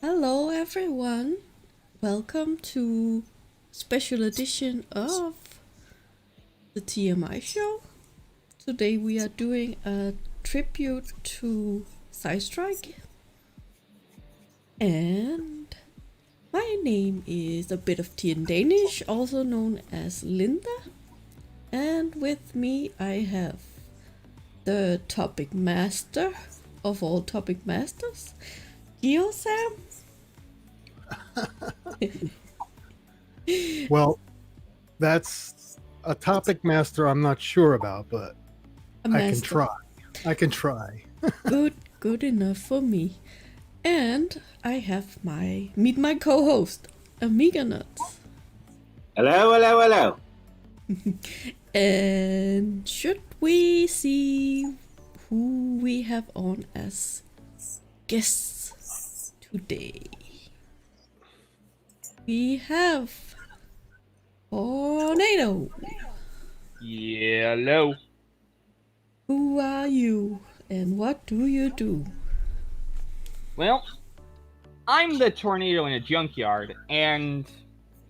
Hello everyone, welcome to special edition of the TMI show. Today we are doing a tribute to Strike, and my name is a bit of TN Danish, also known as Linda, and with me I have the topic master of all topic masters, Geo Sam. Well, that's a topic master I'm not sure about, but A I can master. try. I can try. Good enough for me. And I have meet my co-host, Amiga Nuts. Hello. And should we see who we have on as guests today? We have Tornado. Yeah, hello. Who are you and what do you do? Well, I'm the tornado in a junkyard, and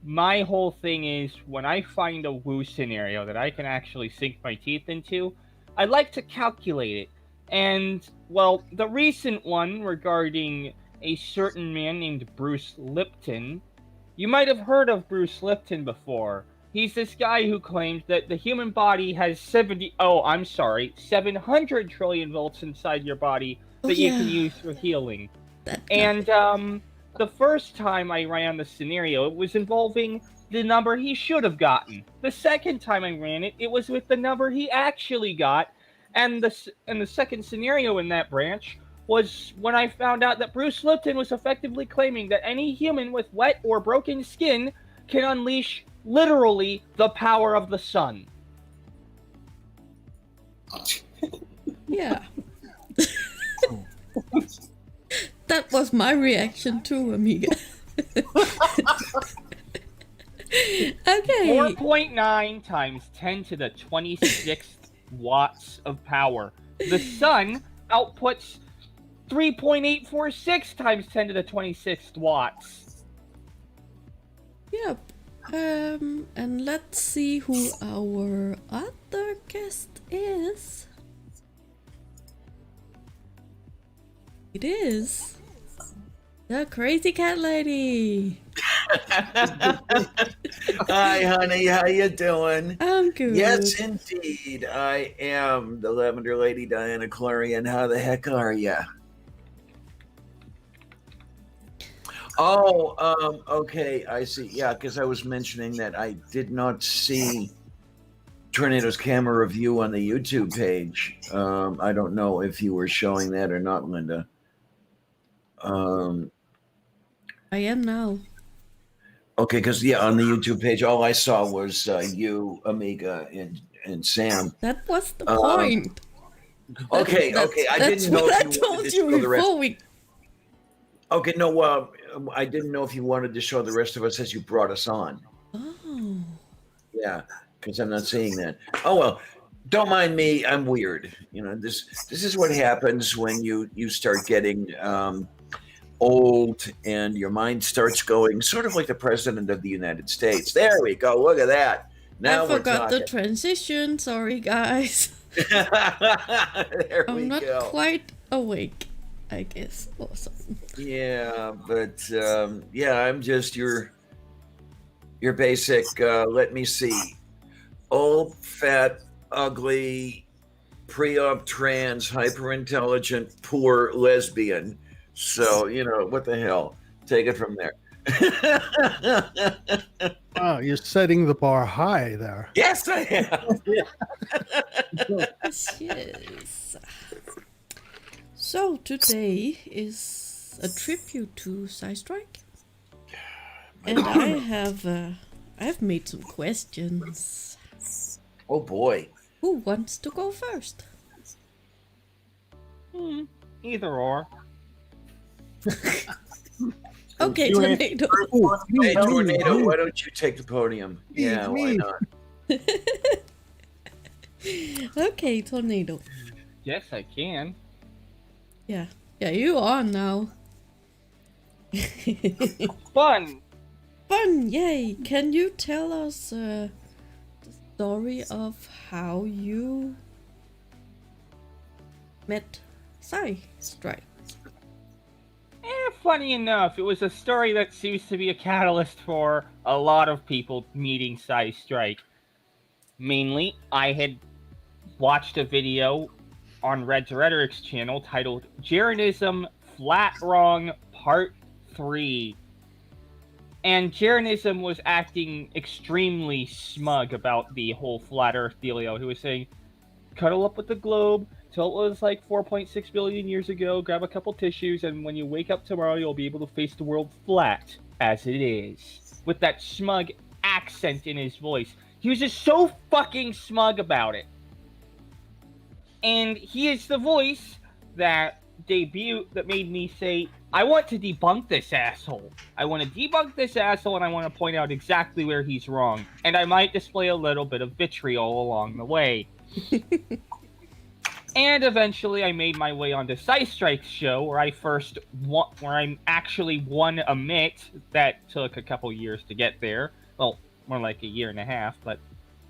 my whole thing is when I find a woo scenario that I can actually sink my teeth into, I like to calculate it. And, well, the recent one regarding a certain man named Bruce Lipton, you might have heard of Bruce Lipton before. He's this guy who claims that the human body has 700 trillion volts inside your body that you can use for healing. And the first time I ran the scenario, it was involving the number he should have gotten. The second time I ran it, it was with the number he actually got. And the second scenario in that branch was when I found out that Bruce Lipton was effectively claiming that any human with wet or broken skin can unleash literally the power of the sun. Yeah. That was my reaction too, Amiga. Okay. 4.9 times 10 to the 26th watts of power. The sun outputs 3.846 times 10 to the 26th watts. Yep. And let's see who our other guest is. It is the Crazy Cat Lady. Hi, honey. How you doing? I'm good. Yes, indeed. I am the Lavender Lady, Diana Clarion. How the heck are you? Oh, okay. I see. Yeah, because I was mentioning that I did not see Tornado's camera review on the YouTube page. I don't know if you were showing that or not, Linda. I am now. Okay, because on the YouTube page, all I saw was you, Amiga, and Sam. That was the point. Okay. I didn't know what if I you wanted told to you show the rest. before we. Okay, no. I didn't know if you wanted to show the rest of us as you brought us on. Oh. Yeah, because I'm not seeing that. Oh well, don't mind me. I'm weird. This is what happens when you start getting old and your mind starts going sort of like the president of the United States. There we go. Look at that. Now I forgot we're the transition. Sorry, guys. There I'm we not go. quite awake, I guess. Awesome. Yeah, but I'm just your basic. Let me see. Old, fat, ugly, pre-op trans, hyper-intelligent, poor lesbian. So, what the hell? Take it from there. Wow, you're setting the bar high there. Yes, I am. Yes. So today is a tribute to Strike, and I've made some questions. Oh boy. Who wants to go first? Either or. Okay, Tornado. Hey, Tornado, why don't you take the podium? Yeah, why not? Okay, Tornado. Yes, I can. Yeah, you are now. Fun! Fun, yay! Can you tell us the story of how you met Strike? Funny enough, it was a story that seems to be a catalyst for a lot of people meeting Strike. Mainly, I had watched a video on Red's Rhetoric's channel titled Jeranism Flat Wrong Part 3. And Jeranism was acting extremely smug about the whole flat earth dealio. He was saying, cuddle up with the globe till it was like 4.6 billion years ago, grab a couple tissues, and when you wake up tomorrow, you'll be able to face the world flat as it is. With that smug accent in his voice. He was just so fucking smug about it. And he is the voice that made me say, I want to debunk this asshole. I want to debunk this asshole, and I want to point out exactly where he's wrong. And I might display a little bit of vitriol along the way. And eventually I made my way onto Strike's show, where I actually won a mitt. That took a couple years to get there. Well, more like a year and a half, but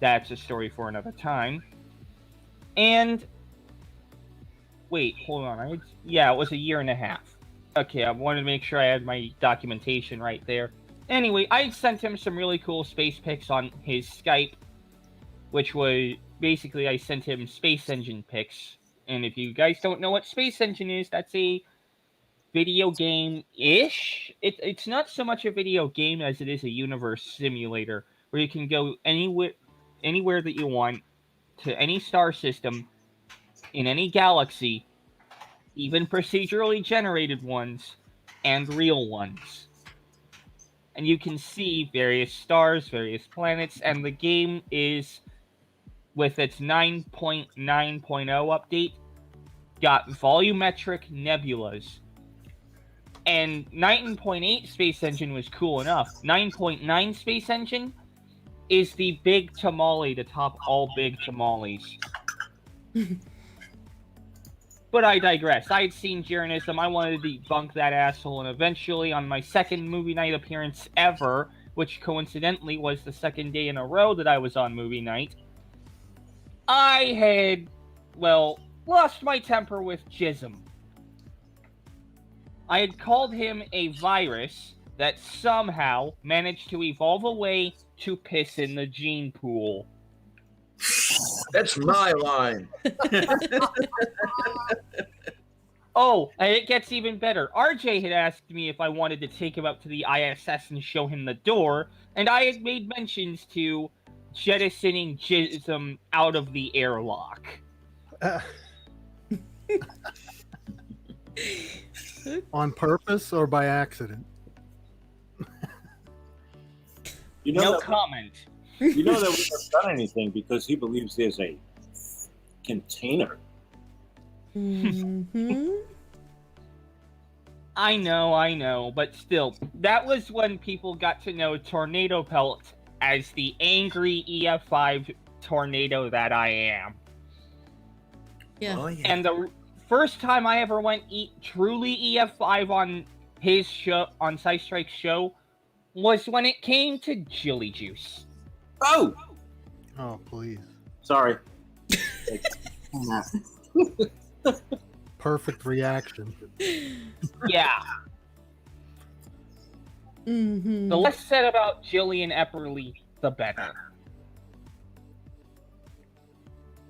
that's a story for another time. And wait, hold on. It was a year and a half. Okay, I wanted to make sure I had my documentation right there. Anyway, I sent him some really cool space pics on his Skype, which was basically I sent him Space Engine pics. And if you guys don't know what Space Engine is, that's a video game-ish. It's not so much a video game as it is a universe simulator, where you can go anywhere that you want, to any star system, in any galaxy, even procedurally generated ones, and real ones. And you can see various stars, various planets, and the game is, with its 9.9.0 update, got volumetric nebulas. And 9.8 Space Engine was cool enough. 9.9 Space Engine is the big tamale to top all big tamales. But I digress. I had seen Jeranism, I wanted to debunk that asshole, and eventually on my second movie night appearance ever, which coincidentally was the second day in a row that I was on movie night, I had, lost my temper with Jism. I had called him a virus that somehow managed to evolve a way to piss in the gene pool. That's my line. Oh, and it gets even better. RJ had asked me if I wanted to take him up to the ISS and show him the door, and I had made mentions to jettisoning Jism out of the airlock. On purpose or by accident? No comment. You know that we haven't done anything because he believes there's a container. Mm-hmm. I know, but still, that was when people got to know Tornado Pelt as the angry EF5 tornado that I am. Yeah. Oh, yeah. And the first time I ever went truly EF5 on his show, on Strike's show, was when it came to Jilly Juice. Oh! Oh, please. Sorry. Perfect reaction. Yeah. Mm-hmm. The less said about Jillian Epperly, the better.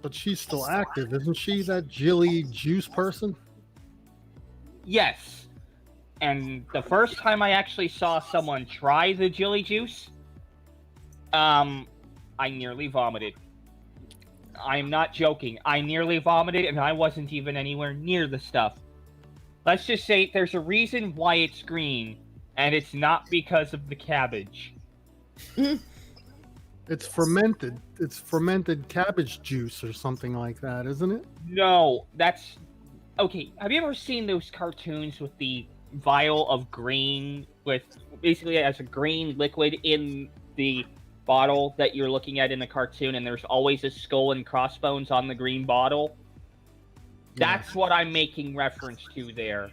But she's still active, isn't she? That Jilly Juice person? Yes. And the first time I actually saw someone try the Jilly Juice, I nearly vomited. I'm not joking. I nearly vomited, and I wasn't even anywhere near the stuff. Let's just say there's a reason why it's green, and it's not because of the cabbage. It's fermented. It's fermented cabbage juice or something like that, isn't it? No, that's... Okay, have you ever seen those cartoons with the vial of green, with basically as a green liquid in the bottle that you're looking at in the cartoon, and there's always a skull and crossbones on the green bottle? That's what I'm making reference to there.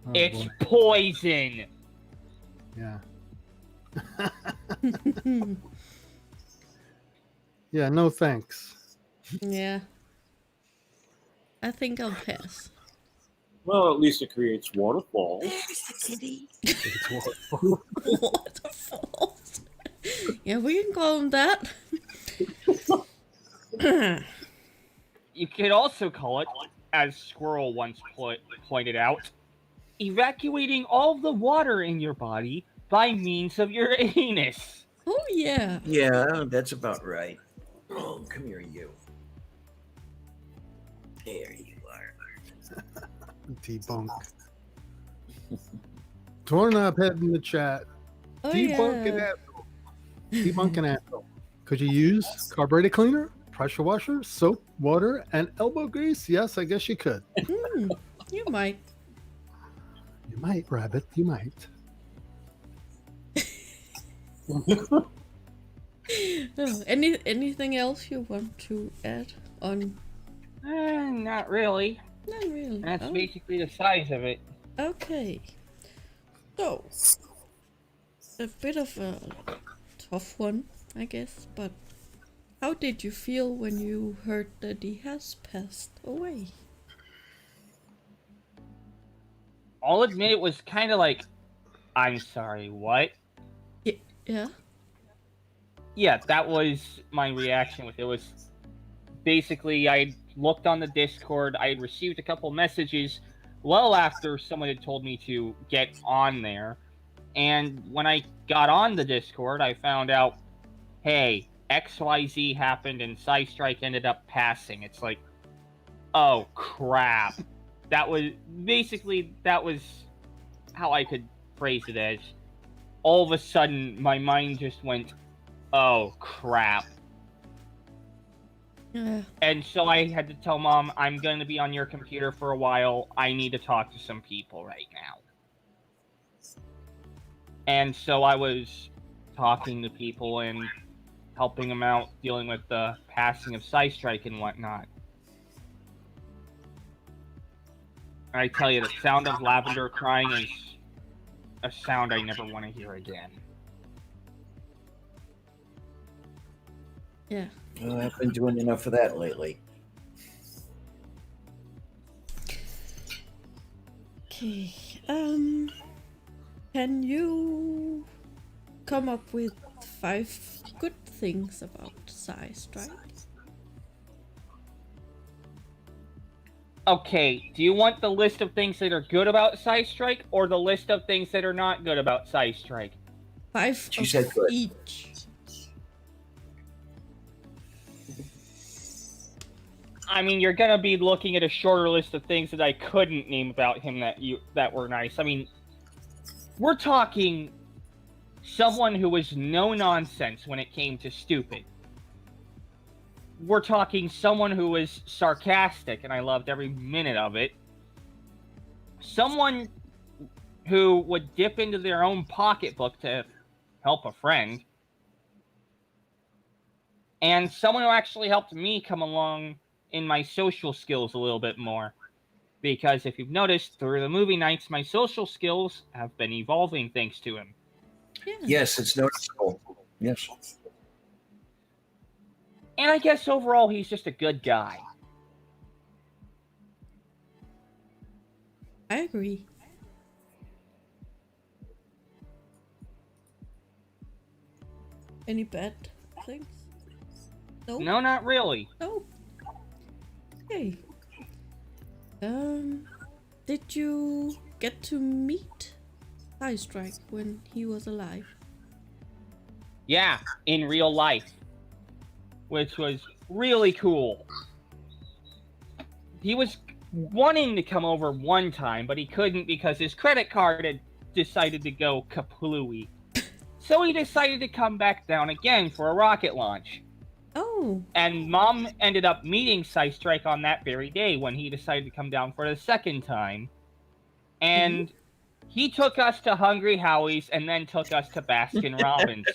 Oh, It's boy. poison. Yeah. Yeah, no thanks. Yeah. I think I'll pass. Well, at least it creates waterfalls. It's wonderful. Waterfalls. Yeah, we can call them that. You could also call it, as Squirrel once pointed out, evacuating all of the water in your body by means of your anus. Oh, yeah. Yeah, that's about right. Oh, come here, you. There you are. Debunk. Doorknob head in the chat. Oh, Debunk an yeah. asshole. Debunk an asshole. Could you use carburetor cleaner, pressure washer, soap, water, and elbow grease? Yes, I guess you could. You might. You might, Rabbit. You might. Oh, anything else you want to add on? Not really. Not really. That's Oh, basically the size of it. okay. So, a bit of a tough one, I guess, but how did you feel when you heard that he has passed away? I'll admit it was kind of like, I'm sorry, what? Yeah? Yeah, that was my reaction with it. Was basically I looked on the Discord. I had received a couple messages well after someone had told me to get on there. And when I got on the Discord, I found out, hey, XYZ happened and Psystrike ended up passing. It's like, oh crap. That was how I could phrase it as. All of a sudden, my mind just went, oh crap. Yeah. And so I had to tell Mom, I'm going to be on your computer for a while. I need to talk to some people right now. And so I was talking to people and helping them out, dealing with the passing of Psystrike and whatnot. I tell you, the sound of Lavender crying is a sound I never want to hear again. Yeah. Well, I've been doing enough of that lately. Okay. Can you come up with 5 good things about Psystrike? Okay, do you want the list of things that are good about Psystrike or the list of things that are not good about Psystrike? 5 She of said good. each. I mean, you're gonna be looking at a shorter list of things that I couldn't name about him that were nice. I mean, we're talking someone who was no nonsense when it came to stupid. We're talking someone who was sarcastic, and I loved every minute of it. Someone who would dip into their own pocketbook to help a friend. And someone who actually helped me come along in my social skills a little bit more. Because if you've noticed, through the movie nights, my social skills have been evolving thanks to him. Yeah. Yes, it's noticeable. Yes. And I guess overall, he's just a good guy. I agree. Any bad things? No? No, not really. Oh. Okay. Did you get to meet Psystrike when he was alive? Yeah, in real life. Which was really cool. He was wanting to come over one time, but he couldn't because his credit card had decided to go kaplooey. So he decided to come back down again for a rocket launch. Oh. And Mom ended up meeting Psystrike on that very day when he decided to come down for the second time. And he took us to Hungry Howie's and then took us to Baskin Robbins.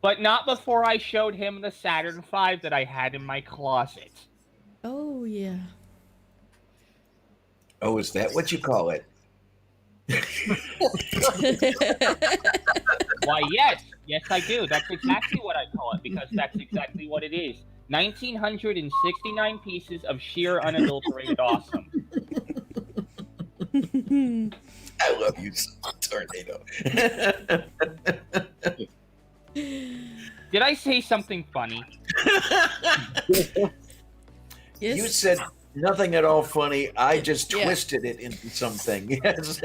But not before I showed him the Saturn V that I had in my closet. Oh, yeah. Oh, is that what you call it? Why, yes, I do. That's exactly what I call it because that's exactly what it is. 1,969 pieces of sheer unadulterated awesome. I love you, Tornado. Did I say something funny? Yes. You said nothing at all funny. I just twisted it into something. Yes.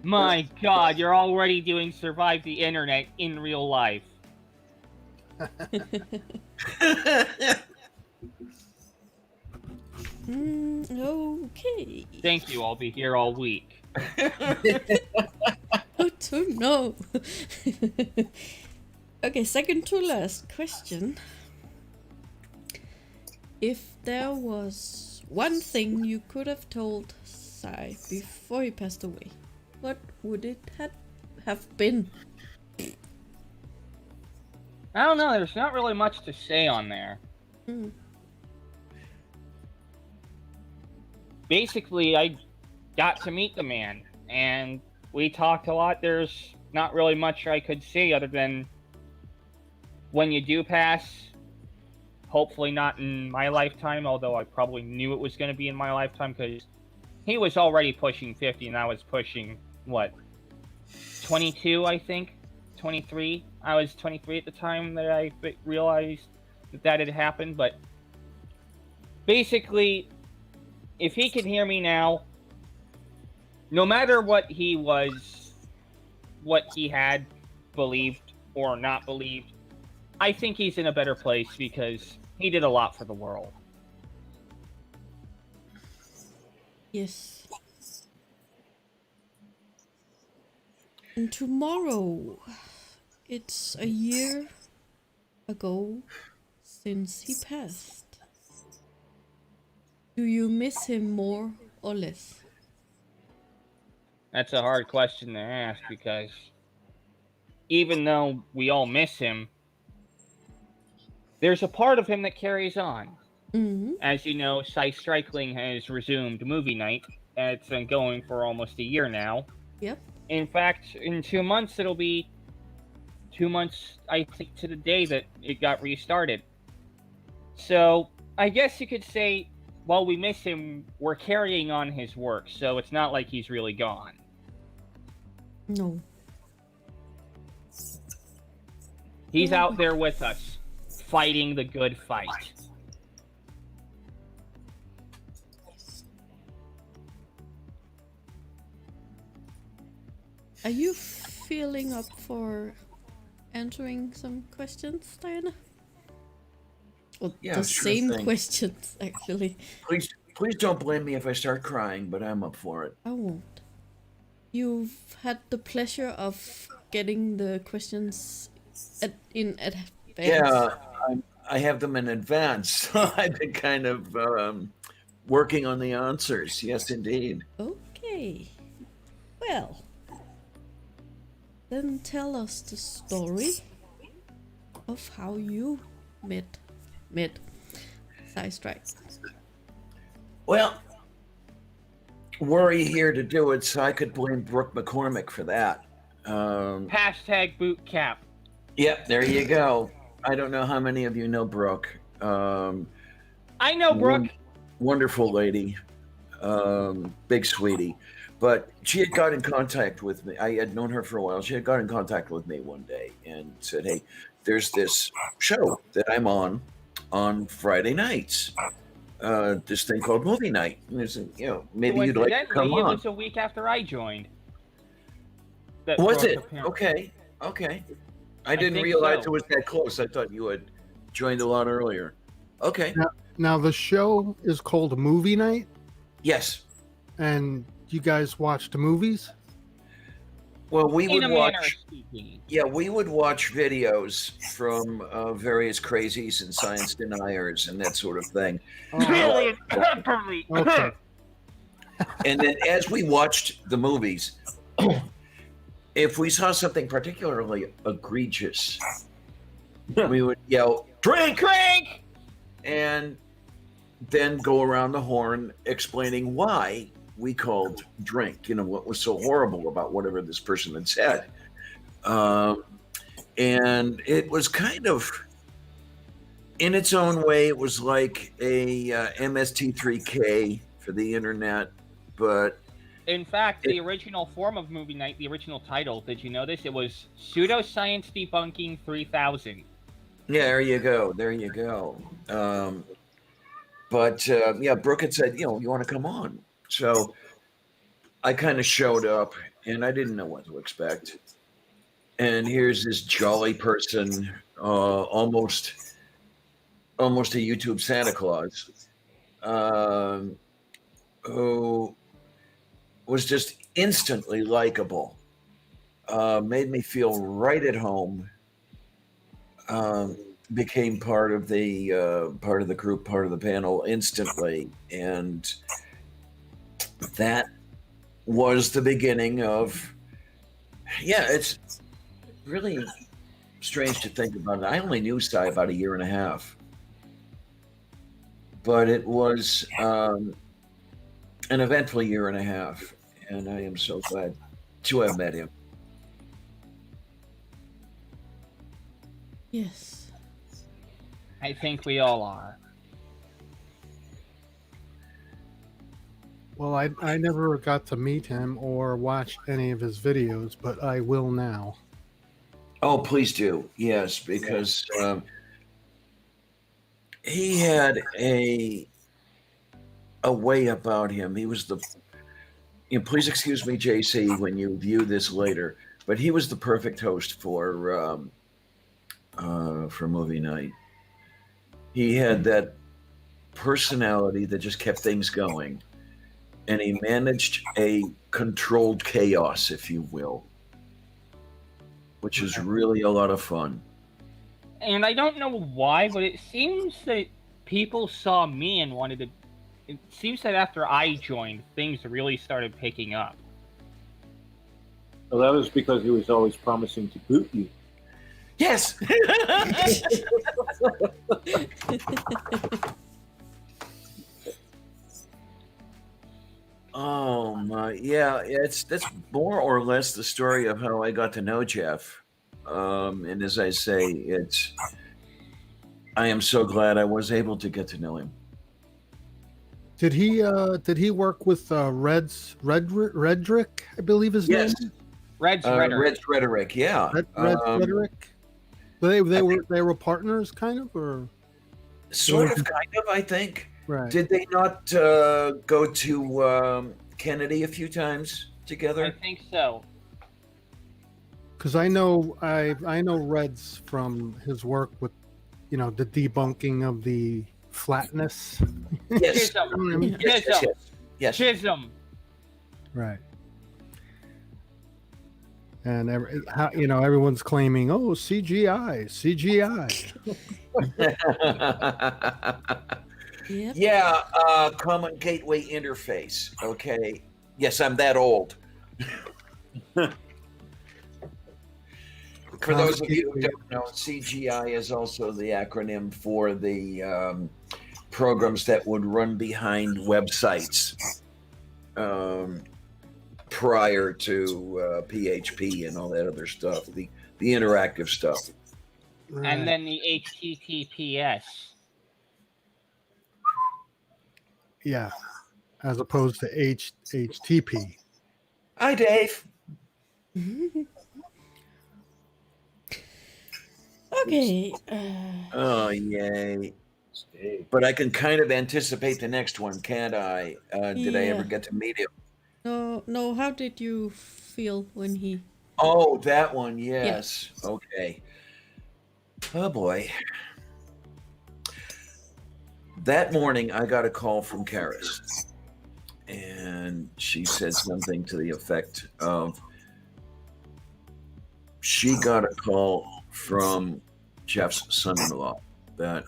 My God, you're already doing Survive the Internet in real life. Okay. Thank you, I'll be here all week. Oh, no. Okay, second to last question. If there was one thing you could have told Sai before he passed away, what would it have been? I don't know, there's not really much to say on there. Basically, I got to meet the man, and we talked a lot. There's not really much I could say other than when you do pass, hopefully not in my lifetime, although I probably knew it was going to be in my lifetime because he was already pushing 50 and I was pushing, 22, I think? 23? I was 23 at the time that I realized that had happened, but basically, if he can hear me now, no matter what he had believed or not believed, I think he's in a better place because he did a lot for the world. Yes. And tomorrow, it's a year ago since he passed. Do you miss him more or less? That's a hard question to ask because even though we all miss him, there's a part of him that carries on. Mm-hmm. As you know, Cy Strikeling has resumed movie night. It's been going for almost a year now. Yep. In fact, in 2 months, it'll be 2 months, I think, to the day that it got restarted. So, I guess you could say, while we miss him, we're carrying on his work, so it's not like he's really gone. No. He's out there with us, fighting the good fight. Are you feeling up for answering some questions, Diana? Well, Yeah, the sure same thing. questions, actually. Please don't blame me if I start crying, but I'm up for it. I won't. You've had the pleasure of getting the questions in advance. Yeah, I have them in advance. I've been kind of working on the answers. Yes, indeed. Okay. Well, then tell us the story of how you met Cy Strike. Well, were he here to do it, so I could blame Brooke McCormick for that. Hashtag boot camp. Yep, there you go. I don't know how many of you know Brooke. I know Brooke. Wonderful lady, big sweetie. But she had got in contact with me. I had known her for a while. She had got in contact with me one day and said, "Hey, there's this show that I'm on Friday nights. This thing called Movie Night. And there's, maybe you'd like to come It on." was a week after I joined. Was it? Okay. I didn't realize so. it was that close. I thought you had joined a lot earlier. Okay. Now the show is called Movie Night, Yes. and you guys watched movies? Well, we In would a manner watch. of speaking. Yeah, we would watch videos from various crazies and science deniers and that sort of thing. Really? Okay. And then as we watched the movies, if we saw something particularly egregious, we would yell, "Drink!" Crank! and then go around the horn explaining why we called drink. What was so horrible about whatever this person had said. And it was kind of, in its own way, it was like a MST3K for the internet, but in fact, the original form of movie night, the original title, did you know this? It was Pseudoscience Debunking 3000. Yeah, there you go. But Brooke had said, you want to come on. So I kind of showed up, and I didn't know what to expect. And here's this jolly person, almost a YouTube Santa Claus, who was just instantly likable, made me feel right at home, became part of the group, part of the panel instantly, and that was the beginning of. Yeah, it's really strange to think about it. I only knew Cy about a year and a half, but it was an eventful year and a half, and I am so glad to have met him. Yes. I think we all are. Well, I never got to meet him or watch any of his videos, but I will now. Oh, please do. Yes, because he had a way about him. He was please excuse me, JC, when you view this later, but he was the perfect host for movie night. He had that personality that just kept things going, and he managed a controlled chaos, if you will, which is really a lot of fun. And I don't know why, but it seems that people saw me and wanted to. It seems that after I joined, things really started picking up. Well, that was because he was always promising to boot you. Yes. Oh my, yeah, that's more or less the story of how I got to know Jeff. And as I say, I am so glad I was able to get to know him. Did he work with Redrick, I believe his name? Red's Rhetoric. Red's Rhetoric, yeah. Rhetoric. They were partners, kind of, or sort of, kind of, I think. Right. Did they not go to Kennedy a few times together? I think so. Because I know Red's from his work with, the debunking of the flatness. Yes. Chisholm. Yes. Chisholm. Right. And everyone's claiming, oh, CGI. Yep. Yeah, common gateway interface. Okay. Yes, I'm that old. For those of you who don't know, CGI is also the acronym for the programs that would run behind websites prior to PHP and all that other stuff, the interactive stuff. Right. And then the HTTPS. Yeah, as opposed to HTTP. Hi, Dave. Okay. Oh, yay. But I can kind of anticipate the next one, can't I? Did I ever get to meet him? No, how did you feel when he... Oh, that one, yes. Yeah. Okay. Oh, boy. That morning, I got a call from Karis, and she said something to the effect of, she got a call from Jeff's son-in-law that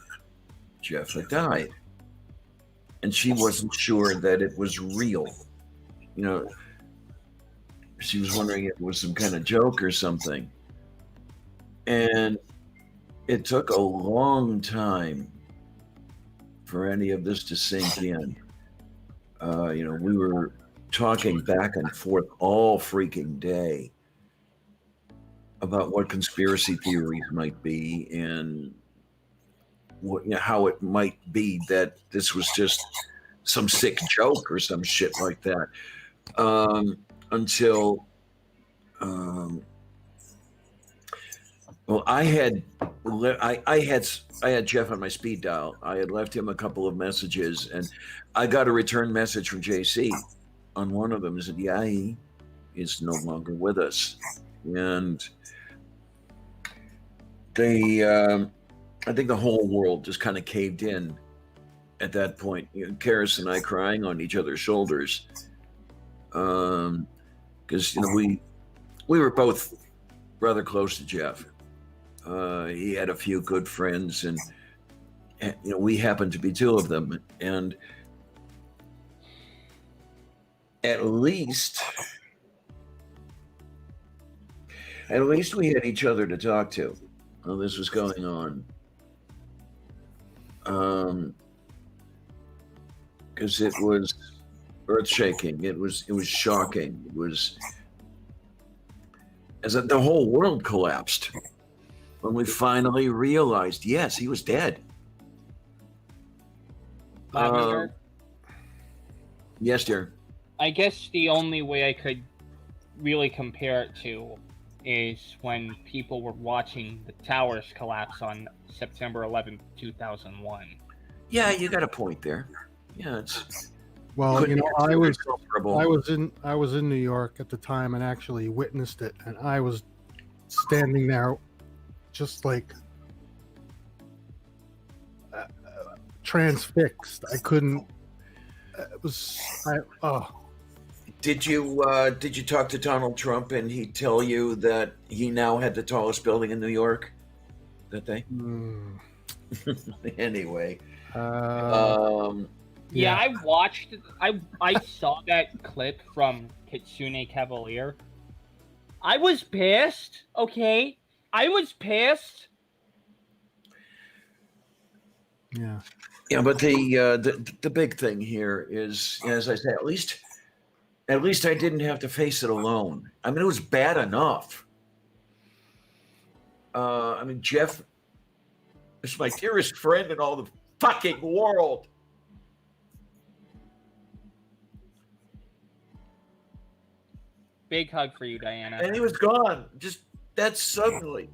Jeff had died, and she wasn't sure that it was real. She was wondering if it was some kind of joke or something, and it took a long time for any of this to sink in. We were talking back and forth all freaking day about what conspiracy theories might be and what, how it might be that this was just some sick joke or some shit like that. Until well, I had Jeff on my speed dial. I had left him a couple of messages, and I got a return message from JC. On one of them, he said, "Yeah, he is no longer with us," and I think the whole world just kind of caved in at that point. Karis and I crying on each other's shoulders, because we were both rather close to Jeff. He had a few good friends, and we happened to be two of them. And at least we had each other to talk to while this was going on. Because it was earth-shaking. It was shocking. It was as if the whole world collapsed when we finally realized, yes, he was dead. Yes, dear. I guess the only way I could really compare it to is when people were watching the towers collapse on September 11th, 2001. Yeah, you got a point there. Yeah, it's well, I was in New York at the time and actually witnessed it, and I was standing there just like transfixed. I couldn't. It was. Did you talk to Donald Trump and he tell you that he now had the tallest building in New York that day? Anyway. Yeah, I watched. I saw that clip from Kitsune Cavalier. I was pissed. Okay, I was pissed. Yeah. Yeah, but the big thing here is, as I said, at least I didn't have to face it alone. I mean, it was bad enough. I mean, Jeff is my dearest friend in all the fucking world. Big hug for you, Diana. And he was gone. Just that suddenly.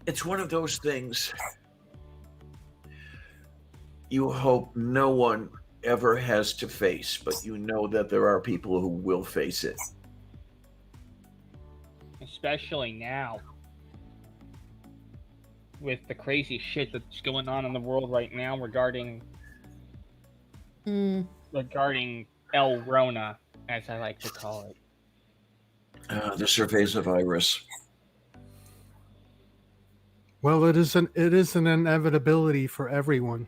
It's one of those things you hope no one ever has to face, but you know that there are people who will face it. Especially now. With the crazy shit that's going on in the world right now regarding El Rona, as I like to call it. The cerveza virus. Well, it is an inevitability for everyone,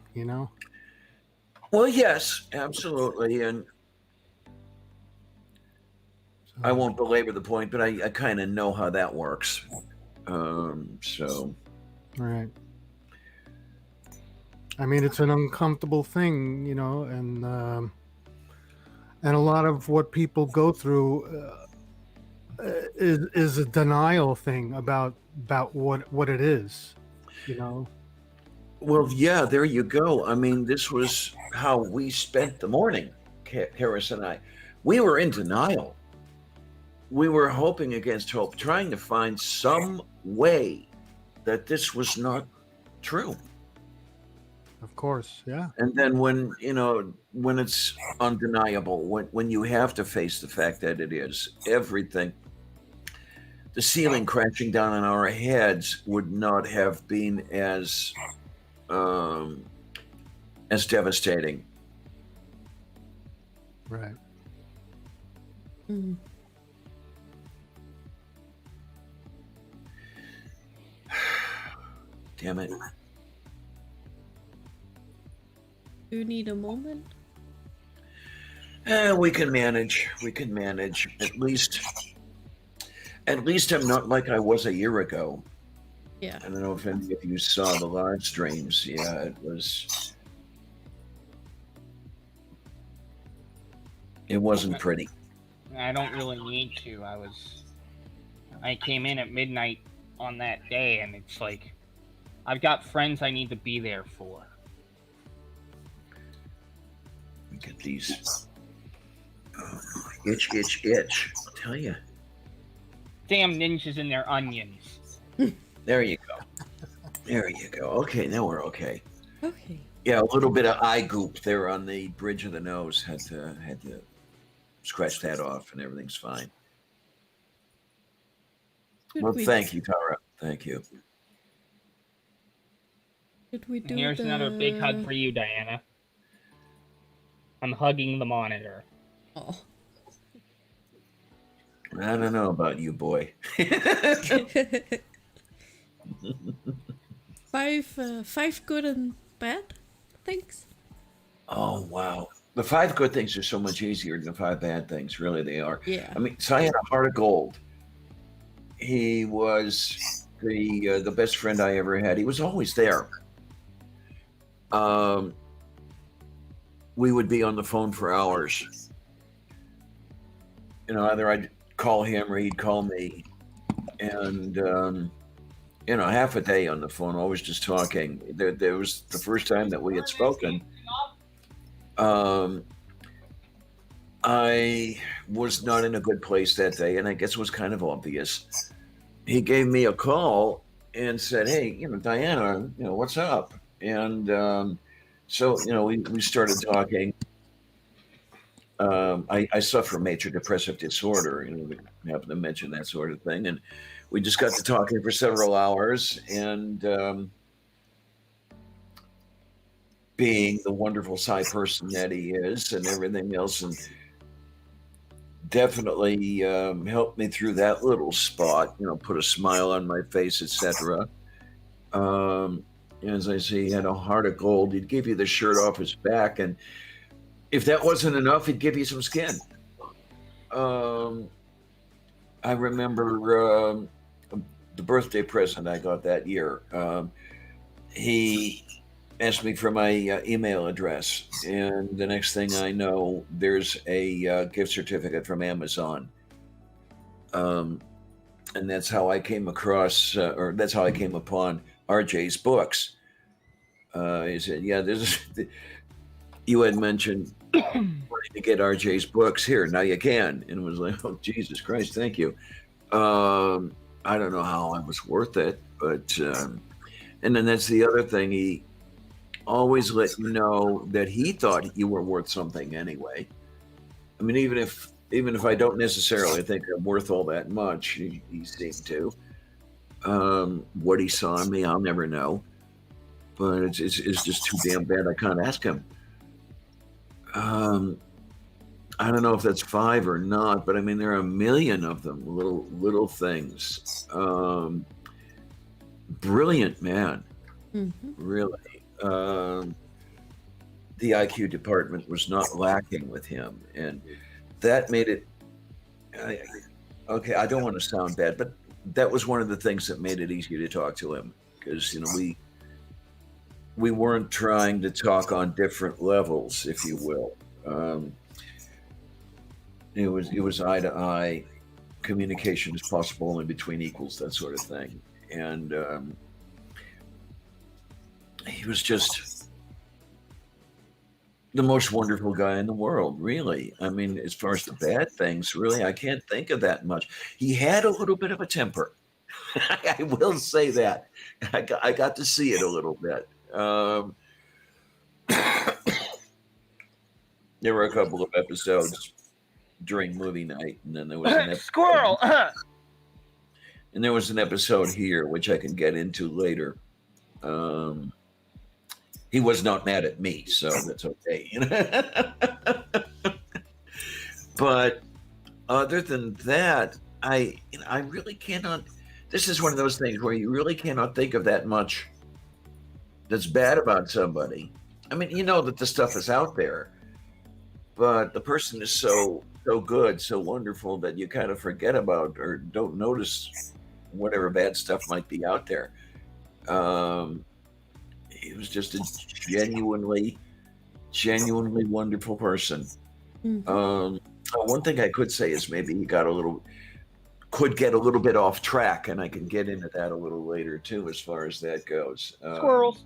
Well, yes, absolutely, and I won't belabor the point, but I kind of know how that works. So, right. I mean, it's an uncomfortable thing, and a lot of what people go through is a denial thing about what it is, Well, yeah, there you go. I mean, this was how we spent the morning, Harris and I. We were in denial. We were hoping against hope, trying to find some way that this was not true. Of course, yeah. And then when it's undeniable, when you have to face the fact that it is, everything, the ceiling crashing down on our heads would not have been as devastating. Right. Mm-hmm. Damn it. Do you need a moment? We can manage. We can manage. At least I'm not like I was a year ago. Yeah. I don't know if any of you saw the live streams. Yeah, it wasn't pretty. I don't really need to. I came in at midnight on that day, and it's like, I've got friends I need to be there for. Look at these. Oh, itch, itch, itch. I'll tell you. Damn ninjas and their onions. There you go. There you go. Okay, now we're okay. Okay. Yeah, a little bit of eye goop there on the bridge of the nose. Had to scratch that off, and everything's fine. Thank you, Tara. Thank you. Did we do Here's another big hug for you, Diana. I'm hugging the monitor. Oh. I don't know about you, boy. Five good and bad things. Oh wow, the 5 good things are so much easier than the 5 bad things. Really, they are. Yeah. I mean, so I had a heart of gold. He was the best friend I ever had. He was always there. We would be on the phone for hours. Either I'd call him or he'd call me, and half a day on the phone, always just talking. There was the first time that we had spoken. I was not in a good place that day, and I guess it was kind of obvious. He gave me a call and said, "Hey, Diana, what's up?" And so, we started talking. I suffer major depressive disorder, we happen to mention that sort of thing. And we just got to talking for several hours, and being the wonderful Psy person that he is and everything else, and definitely helped me through that little spot, put a smile on my face, etc. As I say, he had a heart of gold. He'd give you the shirt off his back, and if that wasn't enough, he'd give you some skin. I remember the birthday present I got that year. He asked me for my email address, and the next thing I know, there's a gift certificate from Amazon. And that's how I came across, or that's how I came upon RJ's books. He said, "Yeah, you had mentioned wanting to get RJ's books. Here, now you can." And it was like, "Oh, Jesus Christ, thank you." I don't know how I was worth it, but and then that's the other thing. He always let you know that he thought you were worth something anyway. I mean, even if I don't necessarily think I'm worth all that much, he seemed to. What he saw in me, I'll never know. But it's just too damn bad I can't ask him. I don't know if that's 5 or not, but I mean, there are a million of them, little things. Brilliant man, really. The IQ department was not lacking with him, and that made it. Okay, I don't want to sound bad, but that was one of the things that made it easier to talk to him, because we weren't trying to talk on different levels, if you will. It was eye to eye. Communication is possible only between equals, that sort of thing. And he was just the most wonderful guy in the world, really. I mean, as far as the bad things, really, I can't think of that much. He had a little bit of a temper. I will say that. I got to see it a little bit. There were a couple of episodes during movie night, and then there was an episode, squirrel. And there was an episode here, which I can get into later. He was not mad at me, so that's okay. But other than that, I really cannot. This is one of those things where you really cannot think of that much that's bad about somebody. I mean, you know that the stuff is out there, but the person is so good, so wonderful that you kind of forget about or don't notice whatever bad stuff might be out there. He was just a genuinely wonderful person. One thing I could say is maybe he could get a little bit off track, and I can get into that a little later too, as far as that goes. Squirrels.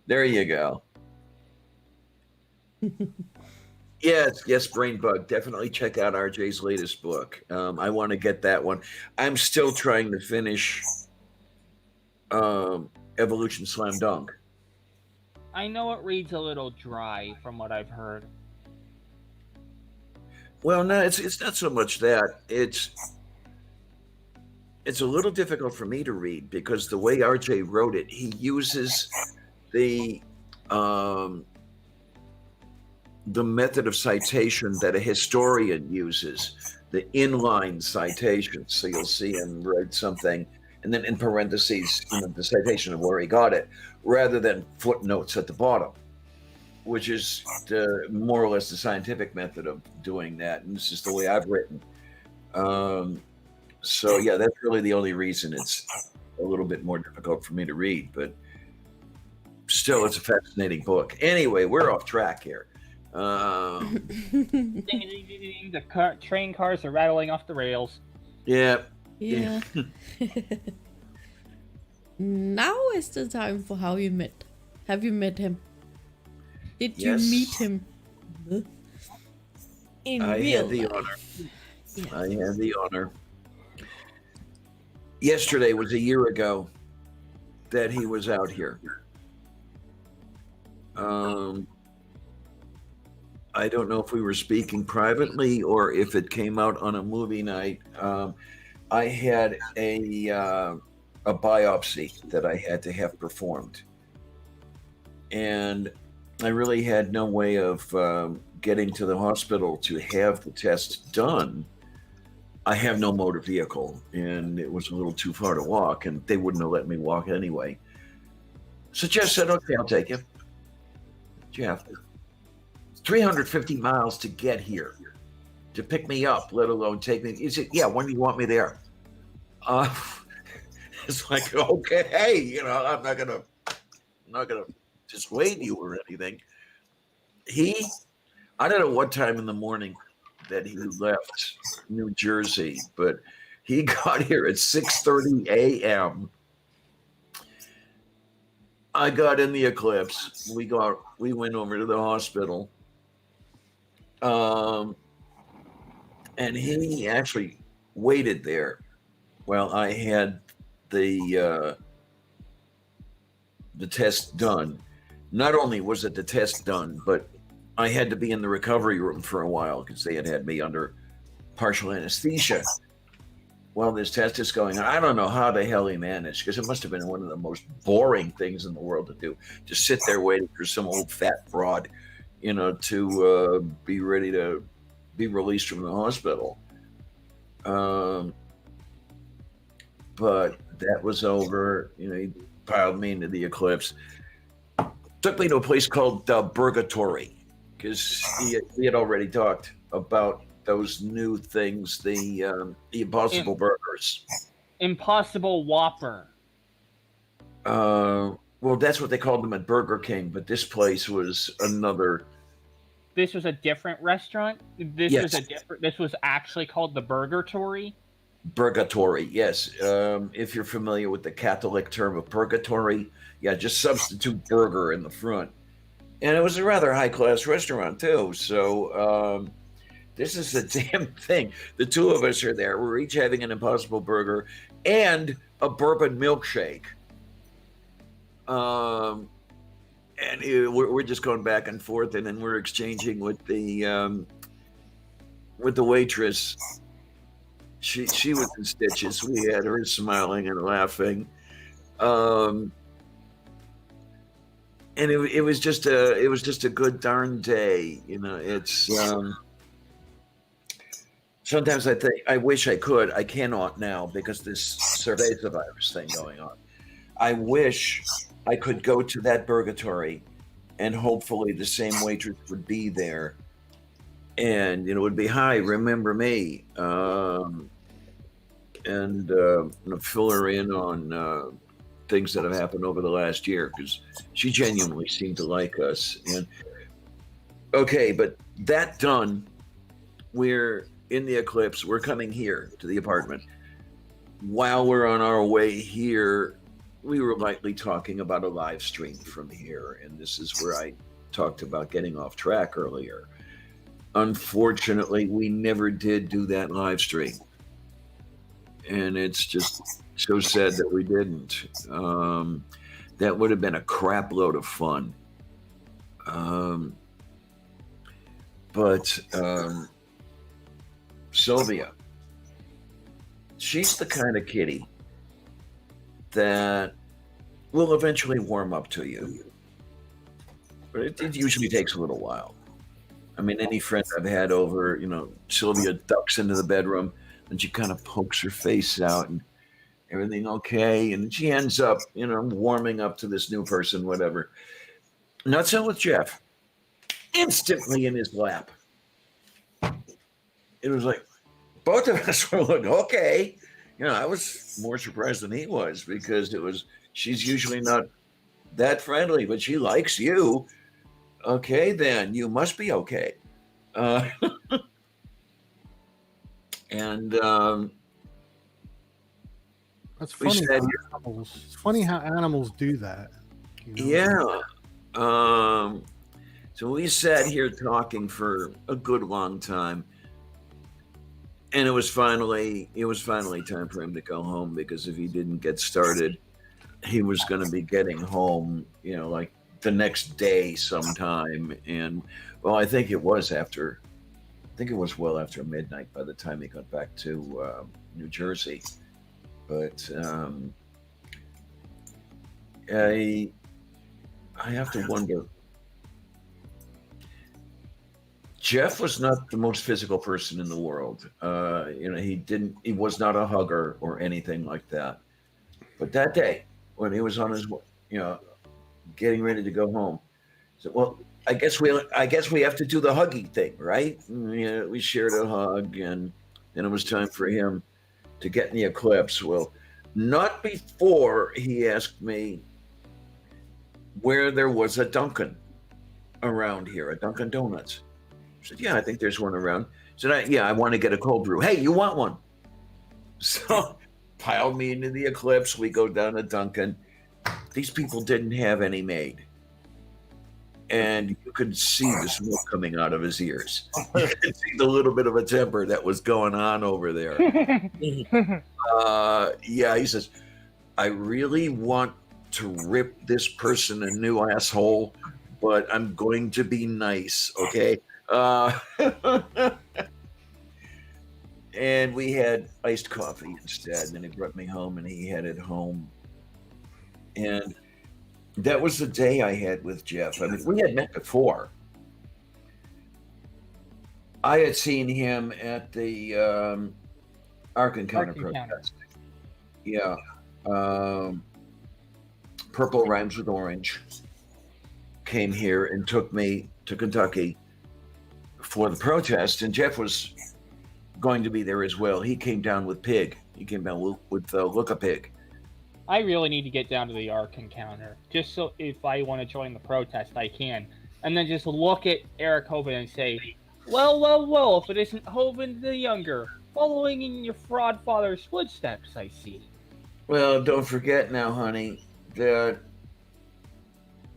There you go. Yes, Brain Bug. Definitely check out RJ's latest book. I want to get that one. I'm still trying to finish Evolution Slam Dunk. I know it reads a little dry from what I've heard. Well, no, it's not so much that. It's a little difficult for me to read because the way RJ wrote it, he uses the method of citation that a historian uses, the inline citation. So you'll see him write something, and then in parentheses, the citation of where he got it, rather than footnotes at the bottom, which is more or less the scientific method of doing that. And this is the way I've written. So yeah, that's really the only reason it's a little bit more difficult for me to read, but still, it's a fascinating book. Anyway, we're off track here. The train cars are rattling off the rails. Yeah. Now is the time for how you met. Have you met him? Did you meet him? I had the honor. Yes. I had the honor. Yesterday was a year ago that he was out here. I don't know if we were speaking privately or if it came out on a movie night. I had a biopsy that I had to have performed, and I really had no way of getting to the hospital to have the test done. I have no motor vehicle, and it was a little too far to walk, and they wouldn't have let me walk anyway. So Jeff said, "Okay, I'll take you." Jeff, 350 miles to get here, to pick me up, let alone take me. He said, "Yeah, when do you want me there?" It's like, okay, I'm not gonna dissuade you or anything. I don't know what time in the morning that he left New Jersey, but he got here at 6:30 a.m. I got in the Eclipse. We went over to the hospital. And he actually waited there while I had the test done. Not only was it the test done, but I had to be in the recovery room for a while because they had me under partial anesthesia while this test is going on. I don't know how the hell he managed, because it must have been one of the most boring things in the world to do. Just sit there waiting for some old fat broad, to be ready to be released from the hospital. But that was over. He piled me into the Eclipse. Took me to a place called Burgatory, because he had already talked about those new things, the Impossible Burgers. Impossible Whopper. Well, that's what they called them at Burger King, but this place was another. This was a different restaurant? Yes. This was actually called the Burgatory? Burgatory, yes. If you're familiar with the Catholic term of purgatory, just substitute burger in the front. And it was a rather high-class restaurant, too. So this is the damn thing. The two of us are there. We're each having an Impossible Burger and a bourbon milkshake. And we're just going back and forth, and then we're exchanging with the waitress. She was in stitches. We had her smiling and laughing, and it was just a good darn day. It's sometimes I wish I could. I cannot now because this cerveza virus thing going on. I wish I could go to that Burgatory, and hopefully the same waitress would be there and it would be, "Hi, remember me?" And fill her in on things that have happened over the last year, because she genuinely seemed to like us. And okay, but that done, we're in the eclipse. We're coming here to the apartment. While we're on our way here, we were lightly talking about a live stream from here, and this is where I talked about getting off track earlier. Unfortunately, we never did do that live stream, and it's just so sad that we didn't. That would have been a crap load of fun. But Sylvia, she's the kind of kitty that will eventually warm up to you. But it usually takes a little while. I mean, any friend I've had over, Sylvia ducks into the bedroom and she kind of pokes her face out and everything okay. And she ends up, warming up to this new person, whatever. Not so with Jeff. Instantly in his lap. It was like, both of us were like, okay. I was more surprised than he was, because she's usually not that friendly, but she likes you. Okay, then you must be okay. And that's funny. It's funny how animals do that. Yeah. So we sat here talking for a good long time, and it was finally time for him to go home, because if he didn't get started, he was going to be getting home, like the next day sometime. And well, I think it was well after midnight by the time he got back to New Jersey. But I have to wonder. Jeff was not the most physical person in the world. He was not a hugger or anything like that. But that day, when he was on his, getting ready to go home, so, well, I guess we have to do the huggy thing, right? We shared a hug, and then it was time for him to get in the eclipse. Well, not before he asked me where there was a Dunkin' around here, a Dunkin' Donuts. I said, yeah, I think there's one around. I said, I want to get a cold brew. Hey, you want one? So piled me into the eclipse. We go down to Dunkin'. These people didn't have any made. And you could see the smoke coming out of his ears. You could see the little bit of a temper that was going on over there. He says, I really want to rip this person a new asshole, but I'm going to be nice, okay? And we had iced coffee instead. And then he brought me home, and he headed home. And that was the day I had with Jeff. I mean, we had met before. I had seen him at the Ark Encounter protest. Yeah. Purple Rhymes with Orange came here and took me to Kentucky for the protest, and Jeff was going to be there as well. He came down with Pig. He came down with Look a Pig. I really need to get down to the Ark Encounter, just so if I want to join the protest, I can. And then just look at Eric Hovind and say, well, if it isn't Hovind the Younger, following in your fraud father's footsteps, I see. Well, don't forget now, honey, that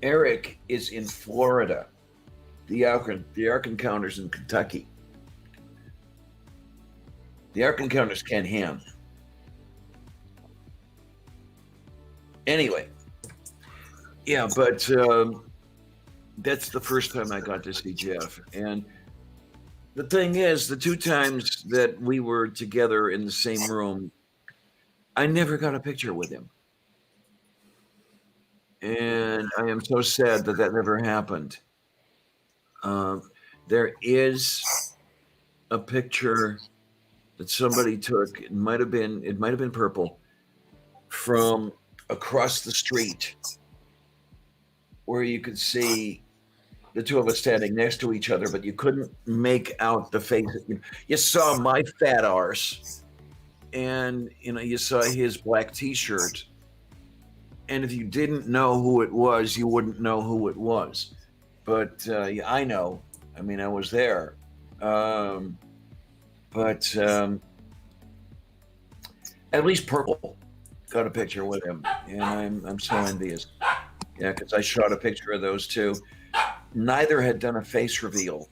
Eric is in Florida. The Ark Encounter's in Kentucky. The Ark Encounter's Ken Ham. Anyway, yeah, but that's the first time I got to see Jeff. And the thing is, the two times that we were together in the same room, I never got a picture with him. And I am so sad that never happened. There is a picture that somebody took. It might have been purple, from across the street, where you could see the two of us standing next to each other, but you couldn't make out the face. You saw my fat arse, and you saw his black T-shirt. And if you didn't know who it was, you wouldn't know who it was. But yeah, I know. I mean, I was there. But at least Purple got a picture with him, and I'm so envious. Yeah, because I shot a picture of those two. Neither had done a face reveal.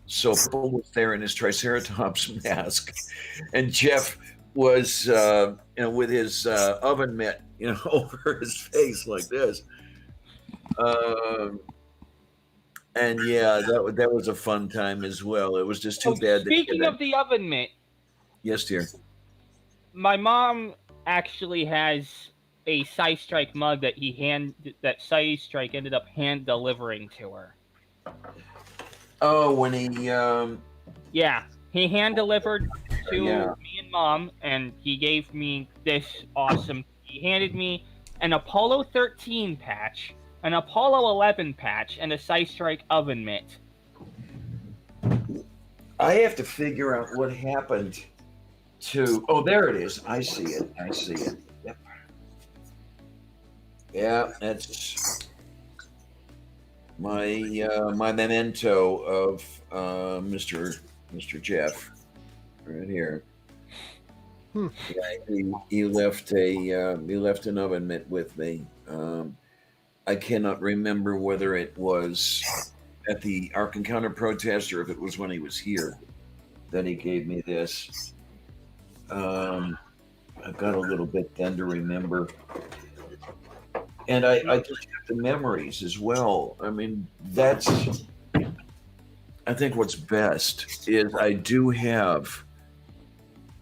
So Purple was there in his Triceratops mask, and Jeff was, with his oven mitt, over his face like this. And yeah, that was a fun time as well. It was just too bad. Speaking of the oven mitt. Yes, dear. My mom actually has a Psy Strike mug that that Psy Strike ended up hand delivering to her. Oh, when he yeah, he hand delivered to me and Mom, and he gave me this awesome. He handed me an Apollo 13 patch, an Apollo 11 patch, and a Psy Strike oven mitt. I have to figure out what happened to. Oh, there it is. I see it. Yep. Yeah, that's my my memento of Mr. Jeff right here. Yeah, he left an oven mitt with me. I cannot remember whether it was at the Ark Encounter protest or if it was when he was here that he gave me this. I've got a little bit then to remember. And I just have the memories as well. I mean, I think what's best is I do have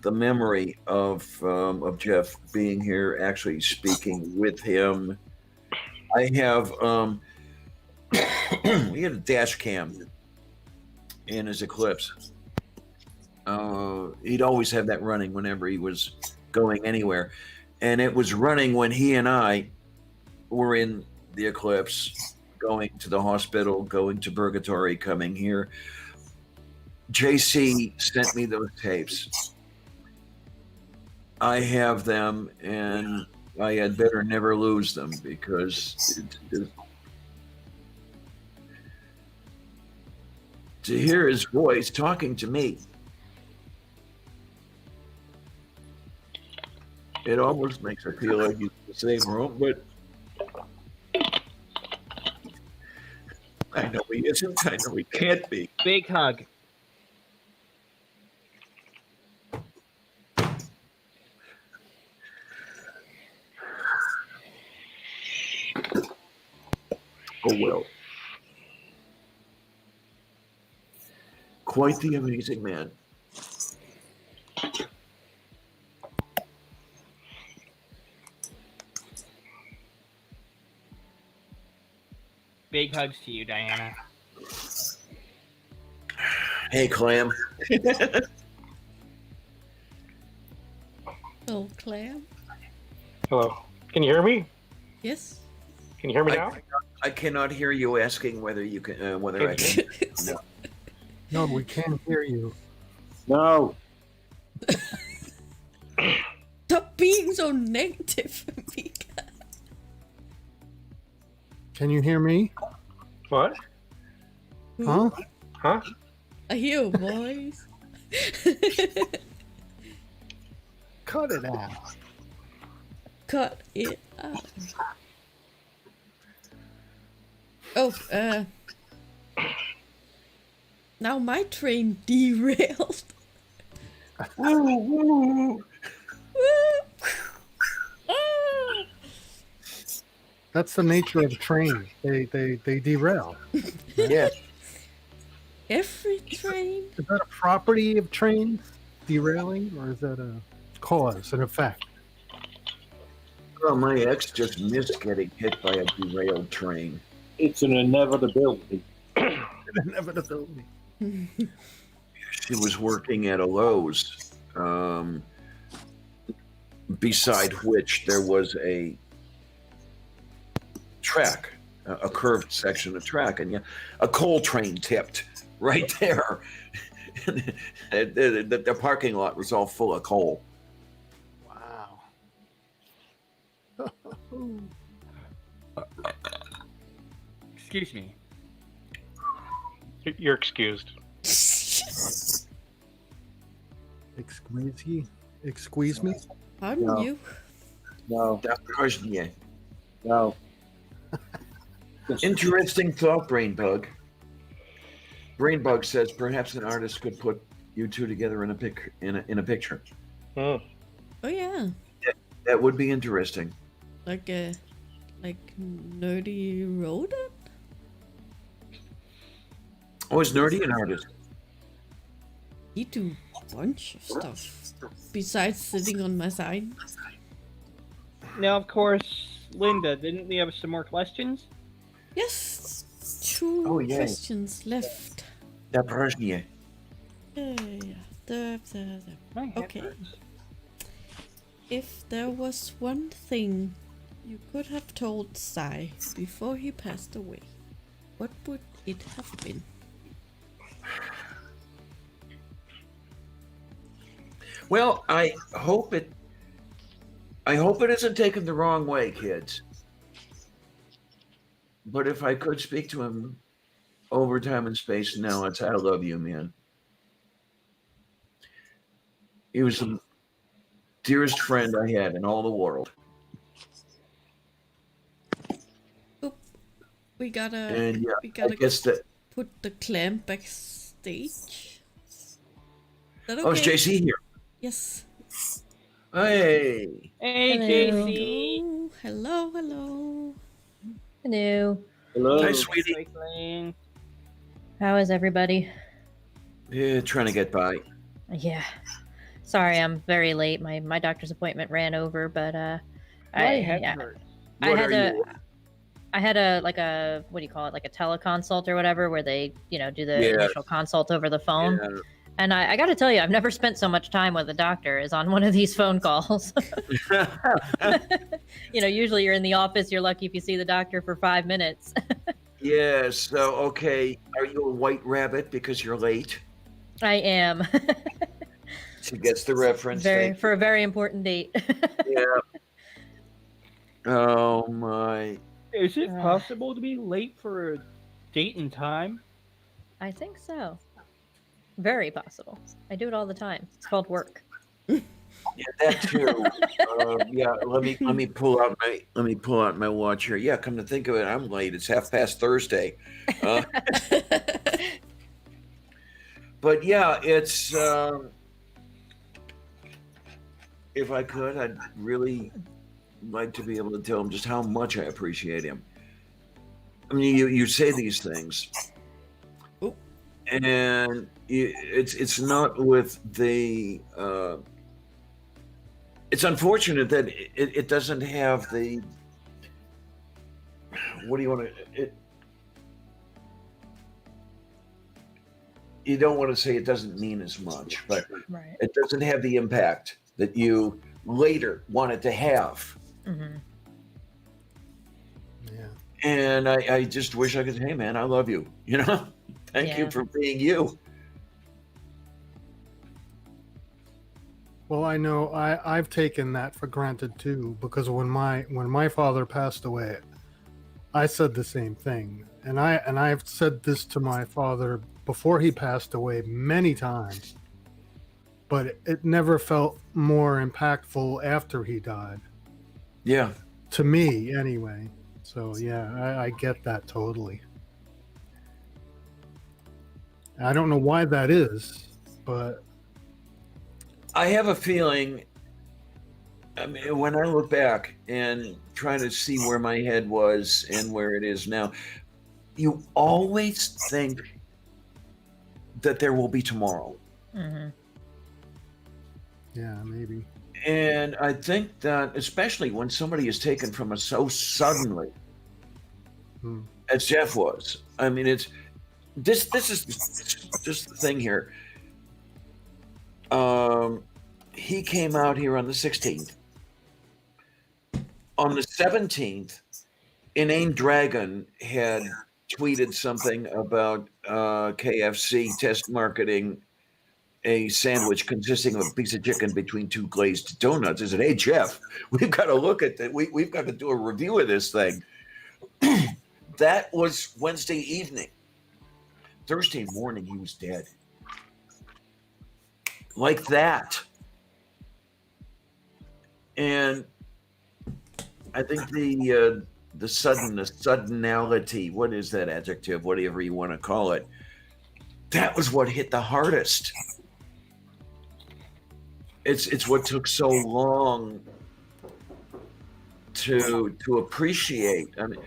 the memory of Jeff being here, actually speaking with him. I have, we had a dash cam in his Eclipse. He'd always have that running whenever he was going anywhere. And it was running when he and I were in the Eclipse, going to the hospital, going to Purgatory, coming here. JC sent me those tapes. I have them, and I had better never lose them because to hear his voice talking to me, it almost makes it feel like he's in the same room, but I know he isn't. I know he can't be. Big hug. Oh, well. Quite the amazing man. Big hugs to you, Diana. Hey, Clam. Oh, Clam. Hello. Can you hear me? Yes. Can you hear me now? I cannot hear you asking whether you can, whether I can. No. No, we can't hear you. No. Stop being so negative, Mika. Can you hear me? What? Huh? Huh? I hear a voice. Cut it out. Cut it out. Oh, now my train derailed. That's the nature of trains. They derail. Yes. Every train? Is that a property of trains derailing, or is that a cause, an effect? Well, my ex just missed getting hit by a derailed train. It's an inevitability. Inevitability. She was working at a Lowe's, beside which there was a track a curved section of track, and a coal train tipped right there. The parking lot was all full of coal. Wow. Excuse me. You're excused. Excuse me? Pardon No. you? No, Yeah. no. Interesting thought, Brainbug. Brainbug says perhaps an artist could put you two together in a picture. Hmm. Oh yeah, That would be interesting. like nerdy rodent. Oh, is Nerdy an artist? He do a bunch of stuff besides sitting on my side. Now, of course, Linda, didn't we have some more questions? Yes, two Oh, yeah. questions left. That person, yeah. My head Okay. hurts. If there was one thing you could have told Sai before he passed away, what would it have been? Well, I hope it isn't taken the wrong way, kids. But if I could speak to him over time and space now, it's I love you, man. He was the dearest friend I had in all the world. We gotta, And yeah, we I gotta guess that. put the clam backstage. Is that Oh, is okay? JC here? Yes. Hey. Hey, Hello. JC. Oh, hello, hello. Hello. Hello. Hi, sweetie. Cycling. How is everybody? Yeah, trying to get by. Yeah. Sorry, I'm very late. My doctor's appointment ran over, but My head yeah, hurts. I What had are you? I had a what do you call it, like a teleconsult or whatever, where they do the Yeah. initial consult over the phone. Yeah. And I got to tell you, I've never spent so much time with a doctor as on one of these phone calls. Usually you're in the office, you're lucky if you see the doctor for 5 minutes. Yeah, so, okay. Are you a white rabbit because you're late? I am. She gets the reference. For a very important date. Yeah. Oh, my. Is it possible to be late for a date and time? I think so. Very possible. I do it all the time. It's called work. Yeah, that too. Yeah, let me pull out my watch here. Yeah, come to think of it, I'm late. It's 30 Thursday. But yeah, it's if I could, I'd really like to be able to tell him just how much I appreciate him. I mean, you say these things, and it's not with the. It's unfortunate that it doesn't have the. What do you want to? You don't want to say it doesn't mean as much, but Right. it doesn't have the impact that you later wanted to have. Mm-hmm. Yeah. And I just wish I could say, hey, man, I love you. Thank you Yeah. for being you. Well, I know I've taken that for granted too, because when my father passed away, I said the same thing, and I've said this to my father before he passed away many times, but it never felt more impactful after he died. Yeah. To me, anyway. So yeah, I get that totally. I don't know why that is, but I have a feeling, I mean, when I look back and try to see where my head was and where it is now, you always think that there will be tomorrow. Mm-hmm. yeah, maybe. And I think that, especially when somebody is taken from us so suddenly, as Jeff was, I mean, it's this is just the thing here. He came out here on the 16th. On the 17th, Inane Dragon had tweeted something about KFC test marketing a sandwich consisting of a piece of chicken between 2 glazed donuts. I said, hey, Jeff, we've got to look at that. We've got to do a review of this thing. That was Wednesday evening. Thursday morning, he was dead. Like that. And I think the suddenality, what is that adjective, whatever you want to call it, that was what hit the hardest. It's what took so long to appreciate. I mean,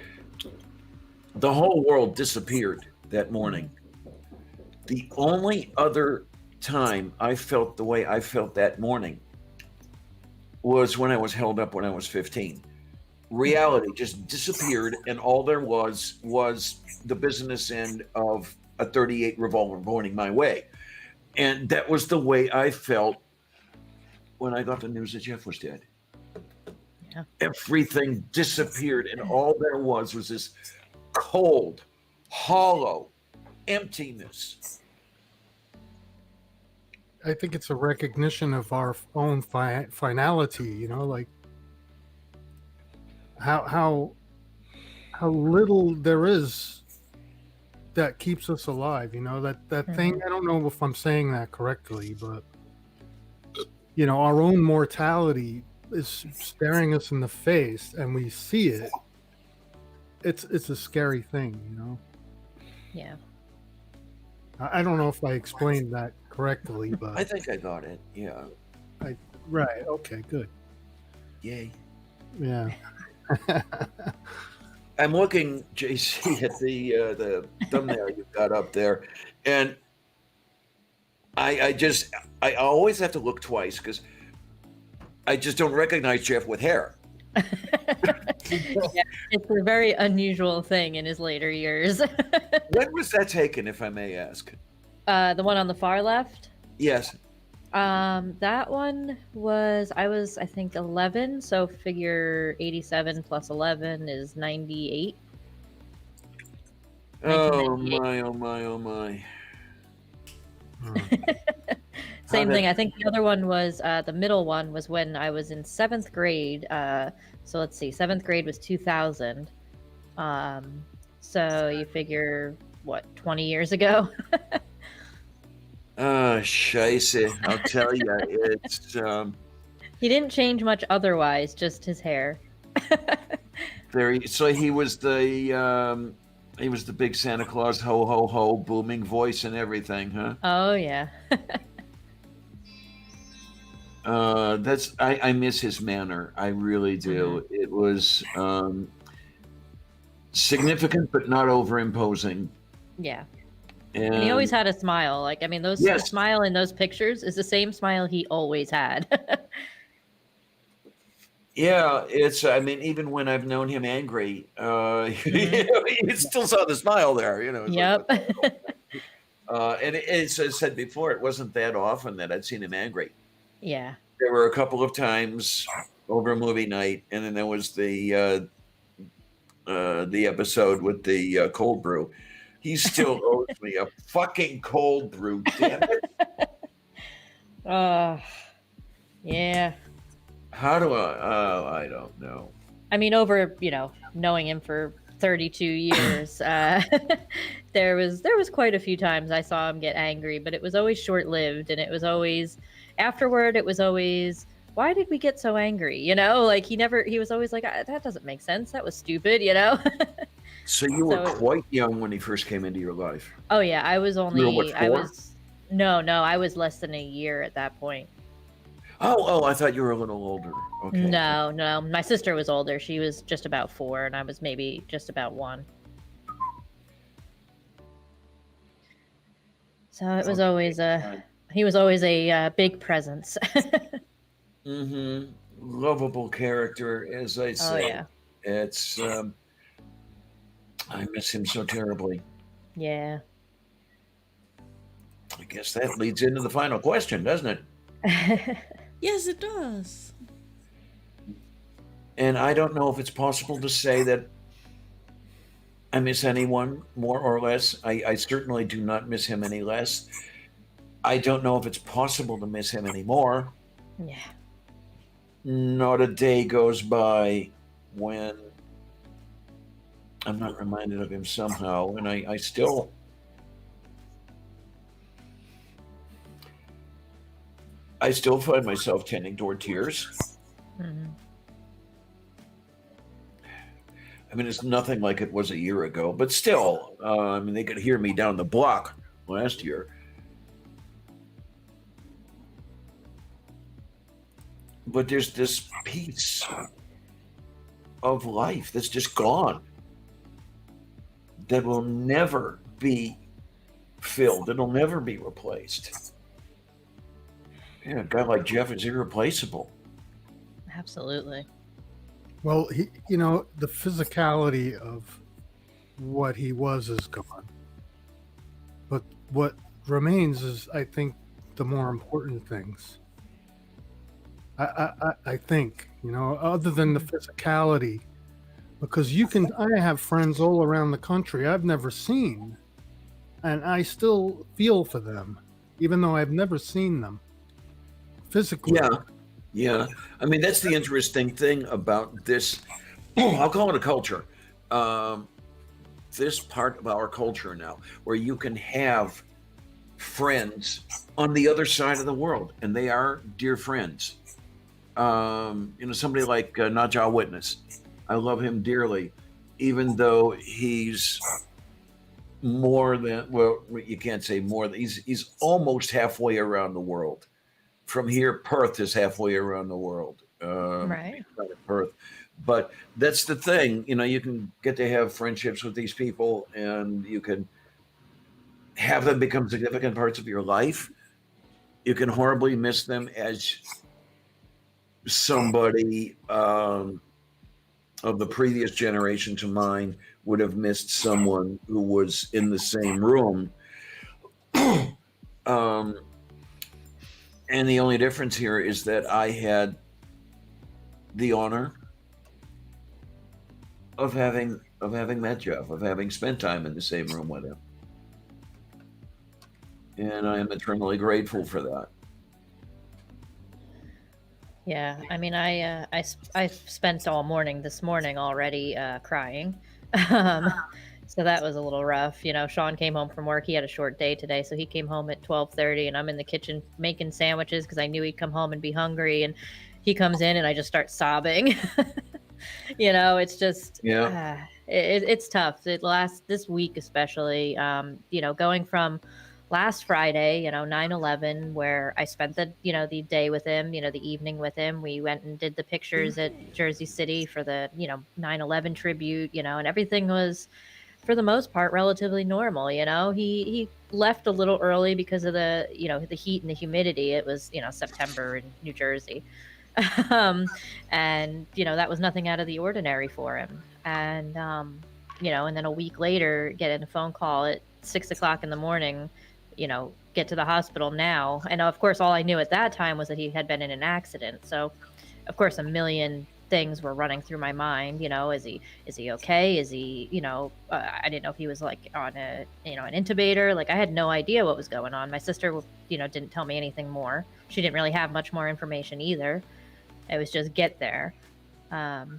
the whole world disappeared that morning. The only other time I felt the way I felt that morning was when I was held up when I was 15. Reality just disappeared, and all there was the business end of a 38 revolver pointing my way. And that was the way I felt when I got the news that Jeff was dead. Yeah. Everything disappeared, and all there was this cold, hollow emptiness. I think it's a recognition of our own finality, you know, like how little there is that keeps us alive, you know, that thing. I don't know if I'm saying that correctly, but you know, our own mortality is staring us in the face, and we see it. It's a scary thing, you know. Yeah. I don't know if I explained that correctly, but I think I got it. Yeah. Right. Okay. Good. Yay. Yeah. I'm looking, JC, at the thumbnail you've got up there, and I always have to look twice because I just don't recognize Jeff with hair. Yeah, it's a very unusual thing in his later years. When was that taken, if I may ask? The one on the far left? Yes. That one was, I think 11, so figure 87 plus 11 is 98. Oh my, oh my, oh my. Same thing. I think the other one was, the middle one was when I was in 7th grade. So let's see, 7th grade was 2000. So you figure, what, 20 years ago? Scheisse. I'll tell you, it's He didn't change much otherwise, just his hair. so he was the big Santa Claus ho ho ho booming voice and everything, huh? Oh yeah. I miss his manner. I really do. Mm-hmm. It was significant but not overimposing. Yeah. And he always had a smile. Like, I mean, the smile in those pictures is the same smile he always had. Yeah, it's. I mean, even when I've known him angry, he still saw the smile there. You know. Yep. And as I said before, it wasn't that often that I'd seen him angry. Yeah. There were a couple of times over a movie night, and then there was the episode with the cold brew. He still owes me a fucking cold brew, damn it. Yeah. How do I? Oh, I don't know. I mean, over, knowing him for 32 years, there was quite a few times I saw him get angry, but it was always short-lived, and it was always afterward. It was always, why did we get so angry? Like he was always like, that doesn't make sense. That was stupid. So you were quite young when he first came into your life. Oh yeah, I was only. You were what, 4? I was less than a year at that point. Oh, I thought you were a little older. Okay. No, my sister was older. She was just about 4, and I was maybe just about 1. So it was always he was always a big presence. Mm-hmm. Lovable character, as I say. Oh yeah. It's I miss him so terribly. Yeah. I guess that leads into the final question, doesn't it? Yes, it does. And I don't know if it's possible to say that I miss anyone more or less. I certainly do not miss him any less. I don't know if it's possible to miss him anymore. Yeah. Not a day goes by when I'm not reminded of him somehow, and I still find myself tending toward tears. Mhm. I mean, it's nothing like it was a year ago, but still, I mean, they could hear me down the block last year. But there's this piece of life that's just gone, that will never be filled. It'll never be replaced. Yeah, a guy like Jeff is irreplaceable. Absolutely. Well, the physicality of what he was is gone. But what remains is, I think, the more important things. I think, other than the physicality, because I have friends all around the country I've never seen, and I still feel for them, even though I've never seen them physically. Yeah. I mean, that's the interesting thing about this. I'll call it a culture. This part of our culture now, where you can have friends on the other side of the world, and they are dear friends. Somebody like Najah Witness. I love him dearly, even though he's more than, well, you can't say more than, he's almost halfway around the world. From here, Perth is halfway around the world. Right. Perth. But that's the thing, you can get to have friendships with these people, and you can have them become significant parts of your life. You can horribly miss them as somebody of the previous generation to mine would have missed someone who was in the same room. And the only difference here is that I had the honor of having met Jeff, of having spent time in the same room with him. And I am eternally grateful for that. Yeah, I mean, I spent all morning this morning already crying. So that was a little rough. Sean came home from work. He had a short day today, so he came home at 12:30, and I'm in the kitchen making sandwiches because I knew he'd come home and be hungry. And he comes in, and I just start sobbing. It's just it's tough. This week especially. Going from last Friday, 9/11, where I spent the day with him, the evening with him. We went and did the pictures at Jersey City for the 9/11 tribute, and everything was, for the most part, relatively normal. He left a little early because of the the heat and the humidity. It was September in New Jersey. And that was nothing out of the ordinary for him. And and then a week later, getting a phone call at 6 o'clock in the morning, get to the hospital now. And of course, all I knew at that time was that he had been in an accident. So of course, a million things were running through my mind. Is he okay? Is he, I didn't know if he was like on an intubator. Like, I had no idea what was going on. My sister, didn't tell me anything more. She didn't really have much more information either. It was just get there.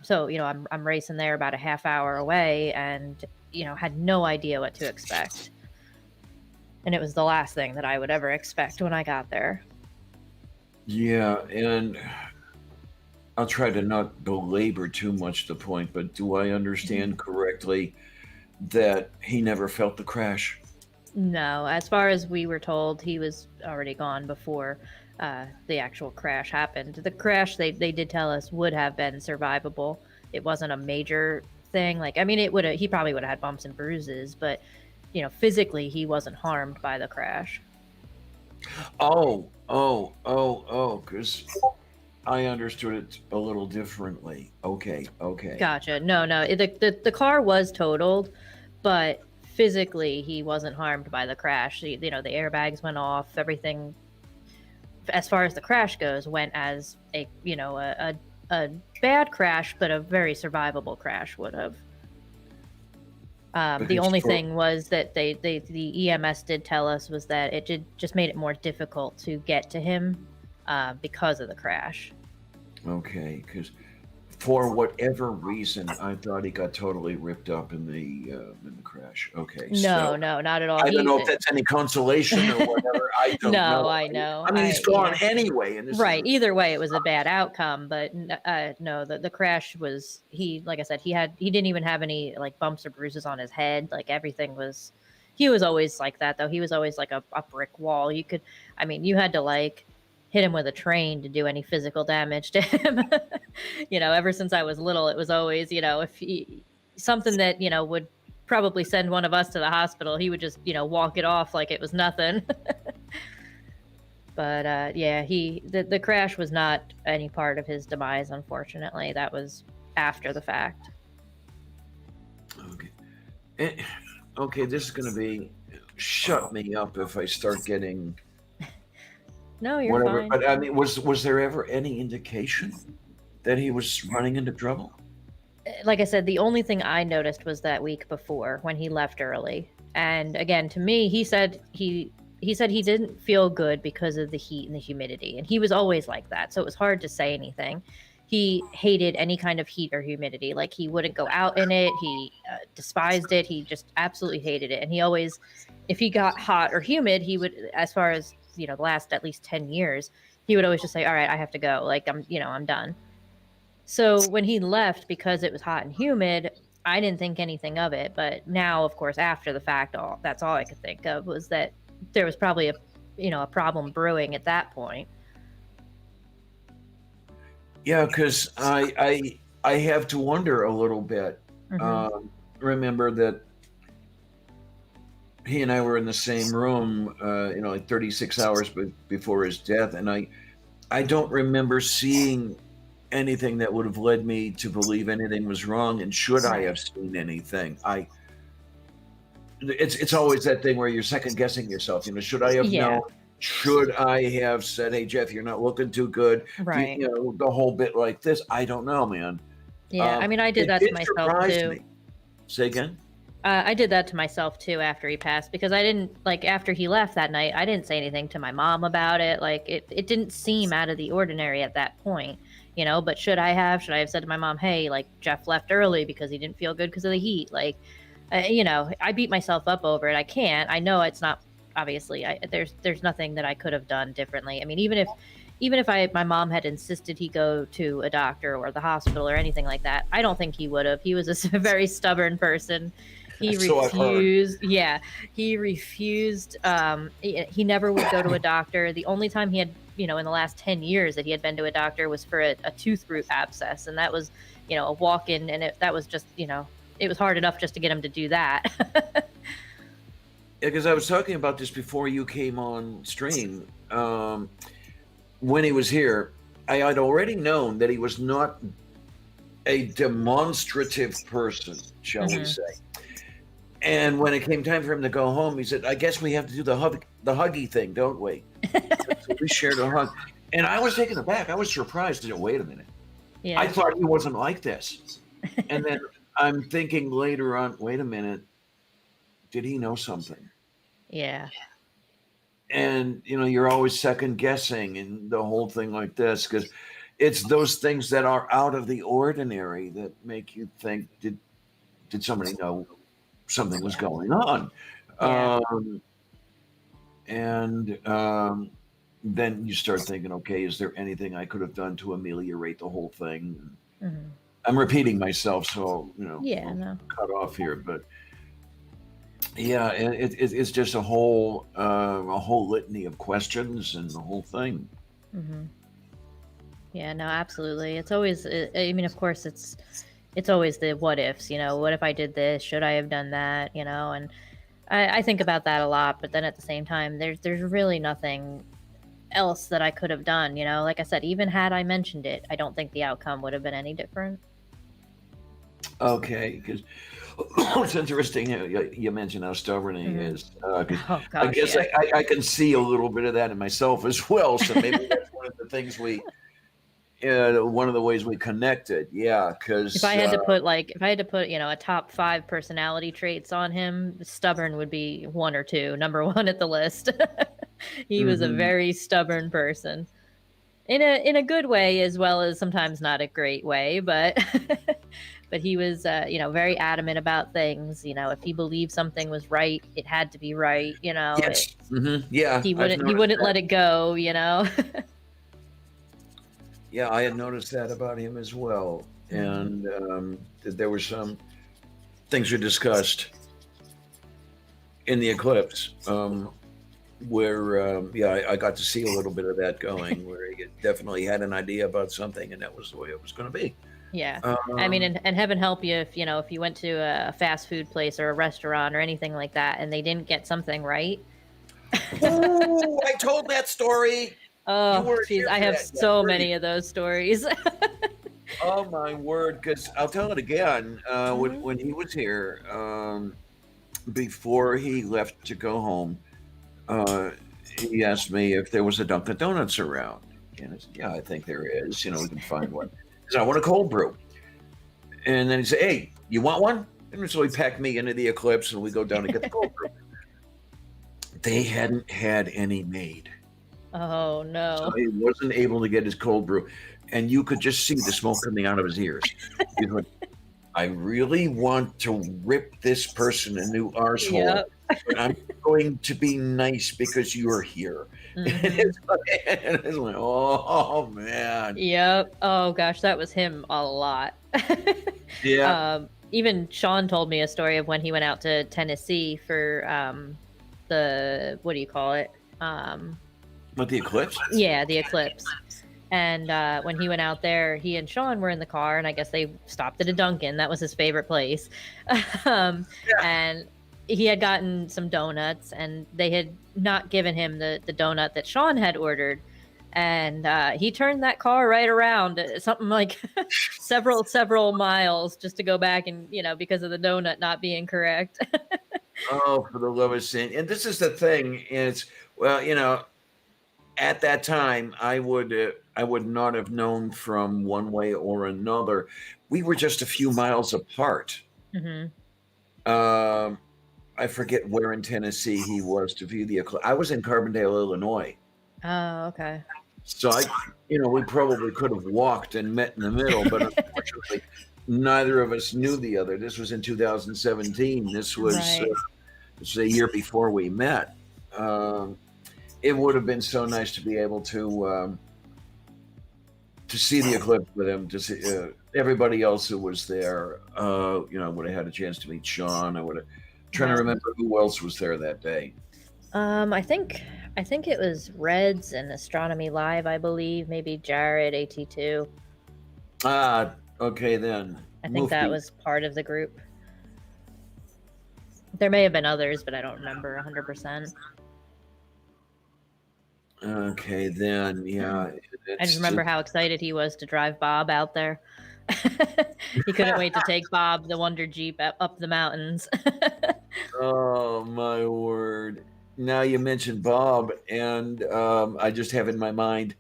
So, I'm racing there about a half hour away, and, had no idea what to expect. And it was the last thing that I would ever expect when I got there. Yeah, and I'll try to not belabor too much the point, but do I understand correctly that he never felt the crash? No, as far as we were told, he was already gone before the actual crash happened. The crash, they did tell us, would have been survivable. It wasn't a major thing. Like, I mean, he probably would have had bumps and bruises, but physically he wasn't harmed by the crash. Oh, because I understood it a little differently. Okay. Gotcha. No, the car was totaled, but physically he wasn't harmed by the crash. The airbags went off. Everything, as far as the crash goes, went as a bad crash, but a very survivable crash would have. The only thing was that the EMS did tell us was that it just made it more difficult to get to him because of the crash. Okay, because for whatever reason, I thought he got totally ripped up in the crash. Okay, No, not at all. I don't know if that's any consolation or whatever. I don't know. No, I know. I mean, he's gone anyway. And right. Either way, it was a bad outcome. But no, the crash was like I said, he didn't even have any like bumps or bruises on his head. Like everything was. He was always like that though. He was always like a brick wall. You had to like hit him with a train to do any physical damage to him. Ever since I was little, it was always, if something that, would probably send one of us to the hospital, he would just, walk it off like it was nothing. But the crash was not any part of his demise, unfortunately. That was after the fact. Okay. Okay, this is going to be shut me up if I start getting no, you're fine. But I mean, was there ever any indication that he was running into trouble? Like I said, the only thing I noticed was that week before when he left early. And again, to me, he said he didn't feel good because of the heat and the humidity. And he was always like that. So it was hard to say anything. He hated any kind of heat or humidity. Like he wouldn't go out in it. He despised it. He just absolutely hated it. And he always, if he got hot or humid, he would, as far as, the last at least 10 years, he would always just say, all right, I have to go. Like I'm done. So when he left, because it was hot and humid, I didn't think anything of it. But now, of course, after the fact, that's all I could think of was that there was probably a problem brewing at that point. Yeah, because I have to wonder a little bit. Mm-hmm. Remember that he and I were in the same room, like 36 hours before his death, and I don't remember seeing anything that would have led me to believe anything was wrong. And should I have seen anything, it's always that thing where you're second guessing yourself. Should I have known? Should I have said, "Hey, Jeff, you're not looking too good"? Right. The whole bit like this. I don't know, man. Yeah, I did that to myself too. Me. Say again. I did that to myself too after he passed, because I didn't after he left that night, I didn't say anything to my mom about it. Like it didn't seem out of the ordinary at that point, but should I have said to my mom, hey, like Jeff left early because he didn't feel good because of the heat? Like, I beat myself up over it. I can't, I know it's not, obviously there's nothing that I could have done differently. I mean, even if my mom had insisted he go to a doctor or the hospital or anything like that, I don't think he would have. He was a very stubborn person. He refused. Yeah, he refused. He never would go to a doctor. The only time he had, in the last 10 years that he had been to a doctor was for a tooth root abscess. And that was, a walk-in. And that was just, it was hard enough just to get him to do that. Yeah, because I was talking about this before you came on stream. When he was here, I had already known that he was not a demonstrative person, shall we say. And when it came time for him to go home, he said, I guess we have to do the huggy thing, don't we? So we shared a hug. And I was taken aback. I was surprised. Wait a minute. Yeah. I thought he wasn't like this. And then I'm thinking later on, wait a minute. Did he know something? Yeah. And, you're always second guessing and the whole thing like this, because it's those things that are out of the ordinary that make you think, did somebody know something was going on? Yeah. Then you start thinking, okay, is there anything I could have done to ameliorate the whole thing? Mm-hmm. I'm repeating myself, so, no. cut off here, but yeah, it's just a whole litany of questions and the whole thing. Mm-hmm. Yeah, no, absolutely. It's always, of course, it's always the what ifs, what if I did this? Should I have done that? And I think about that a lot, but then at the same time, there's really nothing else that I could have done, like I said, even had I mentioned it, I don't think the outcome would have been any different. Okay, because it's interesting you mentioned how stubborn he is. I guess I can see a little bit of that in myself as well. So maybe that's one of the things we one of the ways we connected. Yeah, because If I had to put a top 5 personality traits on him, stubborn would be 1 or 2, number 1 at the list. He was a very stubborn person. In a good way as well as sometimes not a great way, but but he was very adamant about things. If he believed something was right, it had to be right. yes, yeah, he wouldn't let it go. Yeah, I had noticed that about him as well, and there were some things we discussed in the eclipse where I got to see a little bit of that going, where he definitely had an idea about something, and that was the way it was going to be. Yeah, I mean, and heaven help you if you went to a fast food place or a restaurant or anything like that, and they didn't get something right. Oh, I told that story. Oh, geez, I have so many of those stories. Oh my word! Because I'll tell it again. When he was here, before he left to go home, he asked me if there was a Dunkin' Donuts around, and I said, "Yeah, I think there is. We can find one." He said, "I want a cold brew," and then he said, "Hey, you want one?" And so he packed me into the Eclipse, and we go down to get the cold brew. They hadn't had any made. Oh no! So he wasn't able to get his cold brew, and you could just see the smoke coming out of his ears. He went, I really want to rip this person a new arsehole, but I'm going to be nice because you're here. And it's like, oh man. Yep. Oh gosh, that was him a lot. Yeah. Even Sean told me a story of when he went out to Tennessee for the what do you call it? What, the eclipse? Yeah, the eclipse. And when he went out there, he and Sean were in the car, and I guess they stopped at a Dunkin'. That was his favorite place. And he had gotten some donuts, and they had not given him the donut that Sean had ordered. And he turned that car right around, something like several miles, just to go back and, because of the donut not being correct. Oh, for the love of sin. And this is the thing. It's, well, at that time, I would not have known from one way or another. We were just a few miles apart. I forget where in Tennessee he was to view the eclipse. I was in Carbondale, Illinois. Oh, okay. So we probably could have walked and met in the middle, but unfortunately, neither of us knew the other. This was in 2017. This was a year before we met. It would have been so nice to be able to see the eclipse with him, to see everybody else who was there. I would have had a chance to meet Sean. I would have trying to remember who else was there that day. I think it was Reds and Astronomy Live, I believe. Maybe Jared, AT2. Ah, okay then. I think that was part of the group. There may have been others, but I don't remember 100%. Okay, then, yeah. I just remember how excited he was to drive Bob out there. He couldn't wait to take Bob, the Wonder Jeep, up the mountains. Oh, my word. Now you mentioned Bob, and I just have in my mind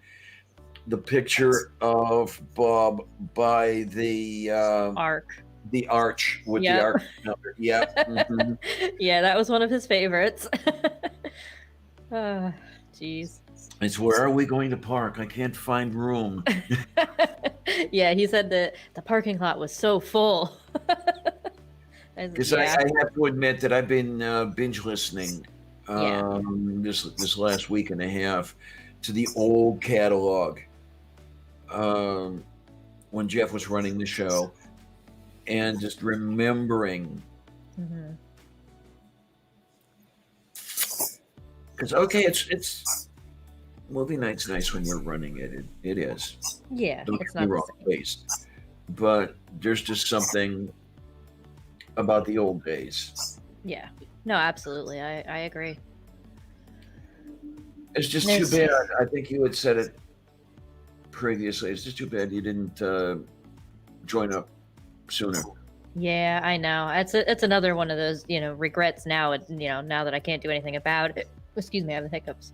the picture of Bob by the Ark. The arch with the arc number. Yeah. Mm-hmm. Yeah, that was one of his favorites. Jeez. It's where are we going to park? I can't find room. Yeah, he said that the parking lot was so full. Because I have to admit that I've been binge listening this last week and a half to the old catalog when Jeff was running the show, and just remembering. Because it's movie night's nice when you're running it. It is. Yeah, don't it's get me not wrong, based, but there's just something about the old days. Yeah. No, absolutely. I agree. It's just too bad. I think you had said it previously. It's just too bad you didn't join up sooner. Yeah, I know. It's another one of those, regrets now. Now that I can't do anything about it. Excuse me, I have the hiccups.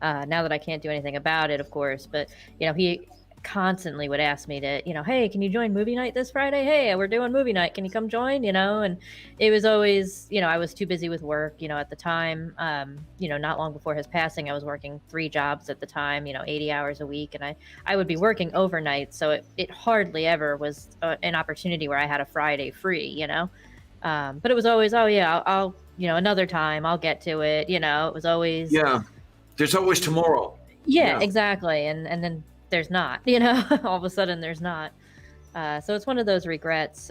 Now that I can't do anything about it, of course. But he constantly would ask me to, hey, can you join movie night this Friday? Hey, we're doing movie night. Can you come join? And it was always, I was too busy with work, at the time. Not long before his passing, I was working 3 jobs at the time, 80 hours a week. And I would be working overnight. So it hardly ever was an opportunity where I had a Friday free, but it was always, oh yeah, I'll another time I'll get to it. It was always, Yeah, there's always tomorrow. yeah. Exactly. And then there's not, all of a sudden there's not. So it's one of those regrets.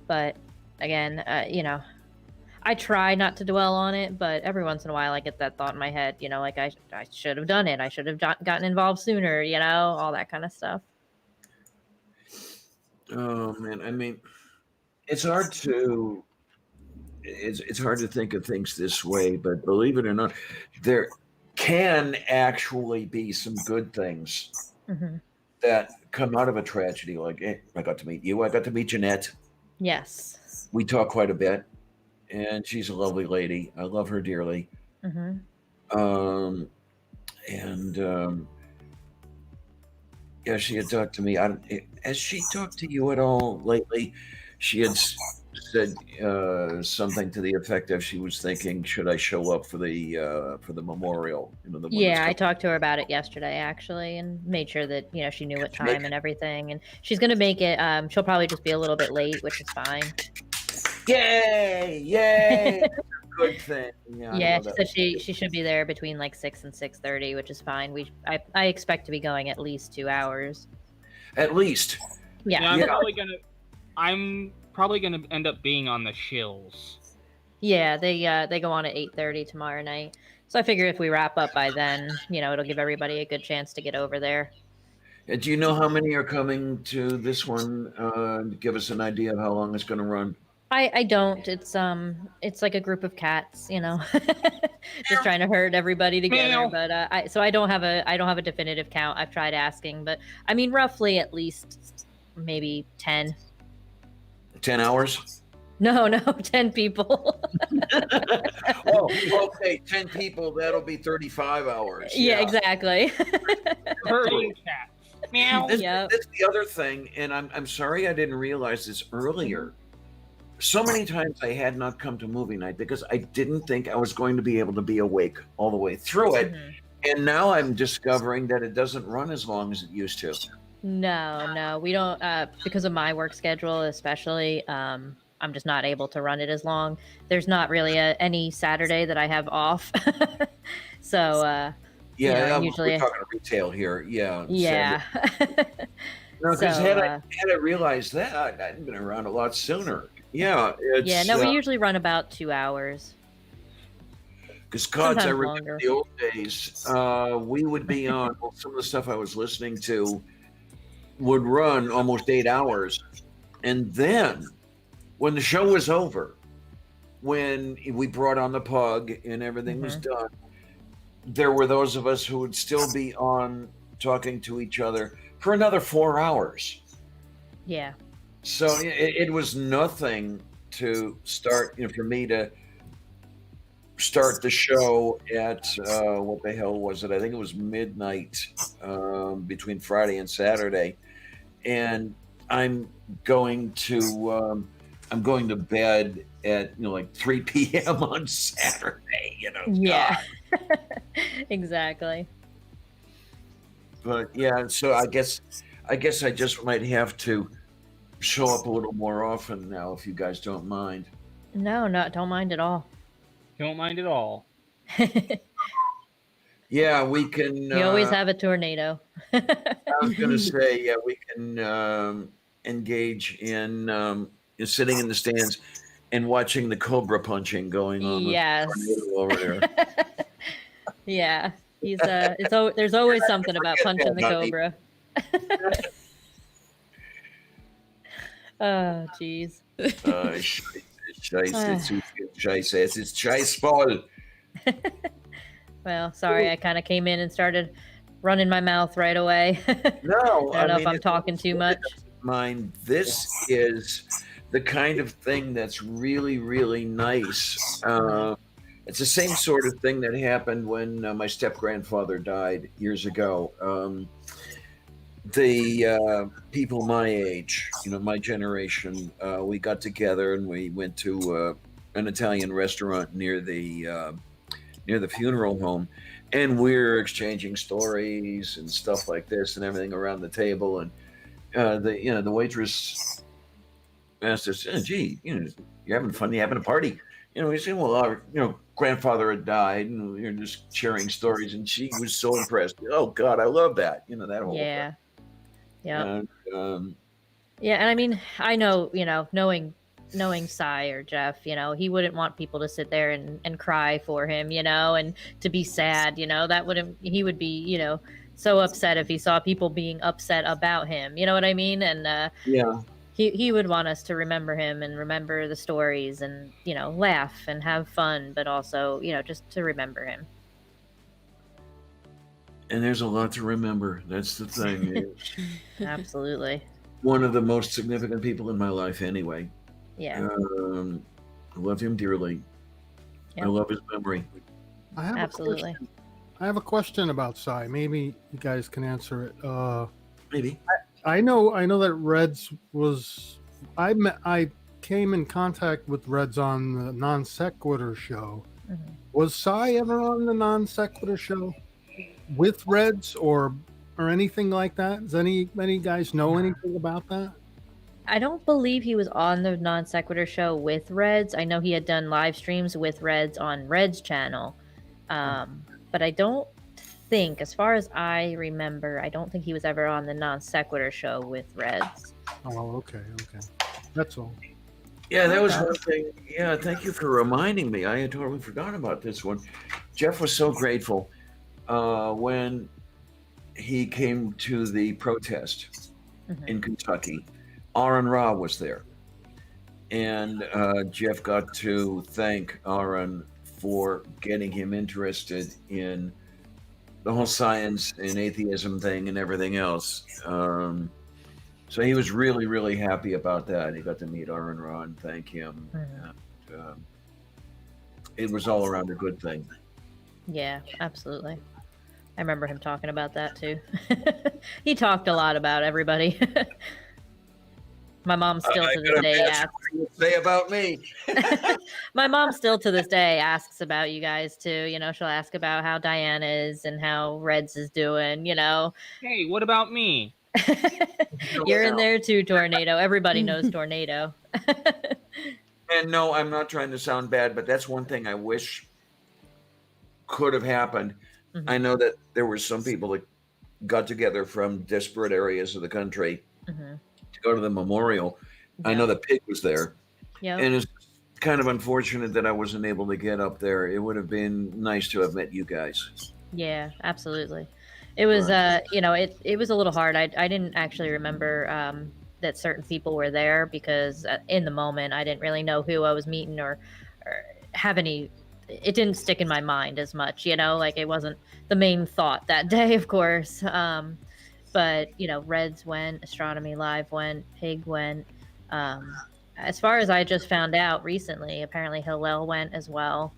But again, I try not to dwell on it, but every once in a while I get that thought in my head, like I should have done it. I should have gotten involved sooner, all that kind of stuff. Oh man, I mean, it's hard to think of things this way, but believe it or not, there can actually be some good things that come out of a tragedy. Like, I got to meet you. I got to meet Jeanette. Yes. We talk quite a bit, and she's a lovely lady. I love her dearly. Yeah, she had talked to me. Has she talked to you at all lately? She had said something to the effect of she was thinking, should I show up for the memorial? Yeah, I talked to her about it yesterday actually, and made sure that she knew what time and everything. And she's gonna make it. She'll probably just be a little bit late, which is fine. Yay! Yay! Good thing. Yeah, so she should be there between like 6 and 6:30, which is fine. I expect to be going at least 2 hours. At least. Yeah. I'm probably gonna end up being on the shills. Yeah, they go on at 8:30 tomorrow night. So I figure if we wrap up by then, it'll give everybody a good chance to get over there. Do you know how many are coming to this one? Give us an idea of how long it's going to run. I don't. It's like a group of cats, just trying to herd everybody together. But I don't have a definitive count. I've tried asking, but I mean roughly at least maybe 10. 10 hours? No, 10 people. Oh, okay, 10 people. That'll be 35 hours. Yeah, exactly. Herding cats. Meow. That's the other thing, and I'm sorry I didn't realize this earlier. So many times I had not come to movie night because I didn't think I was going to be able to be awake all the way through it. And now I'm discovering that it doesn't run as long as it used to. No, we don't, because of my work schedule, especially, I'm just not able to run it as long. There's not really any Saturday that I have off. So, usually we're talking retail here. Yeah. Yeah. No, because had I realized that, I'd been around a lot sooner. Yeah. We usually run about 2 hours. Because I remember the old days, we would be on, some of the stuff I was listening to would run almost 8 hours. And then when the show was over, when we brought on the pug and everything was done, there were those of us who would still be on talking to each other for another 4 hours. Yeah. So it was nothing to start, for me to start the show at, what the hell was it? I think it was midnight between Friday and Saturday. And I'm going to bed at, like 3 p.m. on Saturday, Yeah. Exactly. But yeah, so I guess I just might have to show up a little more often now, if you guys don't mind. No, don't mind at all. Don't mind at all. Yeah, we can. We always have a tornado. I was going to say, yeah, we can engage in sitting in the stands and watching the cobra punching going on. Yes. With the tornado over there. Yeah, he's there's always something about punching the cobra. Oh, jeez. Scheiße, es ist scheißvoll. Well, sorry, I kind of came in and started running my mouth right away. No, I don't know if I'm talking too much. Mind, this is the kind of thing that's really, really nice. It's the same sort of thing that happened when my step-grandfather died years ago. the people my age, my generation, we got together and we went to an Italian restaurant near the funeral home, and we're exchanging stories and stuff like this and everything around the table. And the waitress asked us, "Gee, you're having fun? You having a party?" We said, "Well, our grandfather had died, and we were just sharing stories." And she was so impressed. Oh God, I love that. That whole Yeah. thing. Yeah. And, Yeah, and I mean, I know, knowing Cy or Jeff, he wouldn't want people to sit there and cry for him, and to be sad, that wouldn't, he would be, so upset if he saw people being upset about him. You know what I mean? And yeah. he would want us to remember him and remember the stories and, laugh and have fun, but also, just to remember him. And there's a lot to remember. That's the thing. Absolutely. One of the most significant people in my life, anyway. Yeah. I love him dearly. Yep. I love his memory. Absolutely. I have a question about Cy. Maybe you guys can answer it. Maybe. I know that Reds was. I came in contact with Reds on the Non Sequitur show. Mm-hmm. Was Cy ever on the Non Sequitur show with Reds or anything like that? Does any guys know anything about that? I don't believe he was on the Non Sequitur show with Reds. I know he had done live streams with Reds on Reds channel. But I don't think, as far as I remember, I don't think he was ever on the Non Sequitur show with Reds. Oh, okay. That's all. Yeah, that was one thing. Yeah, thank you for reminding me. I had totally forgotten about this one. Jeff was so grateful when he came to the protest in Kentucky. Aaron Ra was there. And Jeff got to thank Aaron for getting him interested in the whole science and atheism thing and everything else. So he was really, really happy about that. He got to meet Aaron Ra and thank him. And, it was all around a good thing. Yeah, absolutely. I remember him talking about that too. He talked a lot about everybody. My mom still to this day asks. What you would say about me. My mom still to this day asks about you guys too. She'll ask about how Diana is and how Reds is doing. Hey, what about me? You're in there too, Tornado. Everybody knows Tornado. And no, I'm not trying to sound bad, but that's one thing I wish could have happened. I know that there were some people that got together from disparate areas of the country to go to the memorial. I know that Pig was there. Yeah. And it's kind of unfortunate that I wasn't able to get up there. It would have been nice to have met you guys. Yeah, absolutely. It was, it was a little hard. I didn't actually remember that certain people were there because in the moment I didn't really know who I was meeting or have any. It didn't stick in my mind as much, like it wasn't the main thought that day, of course. But Reds went, Astronomy Live went, Pig went. As far as I just found out recently, apparently Hillel went as well.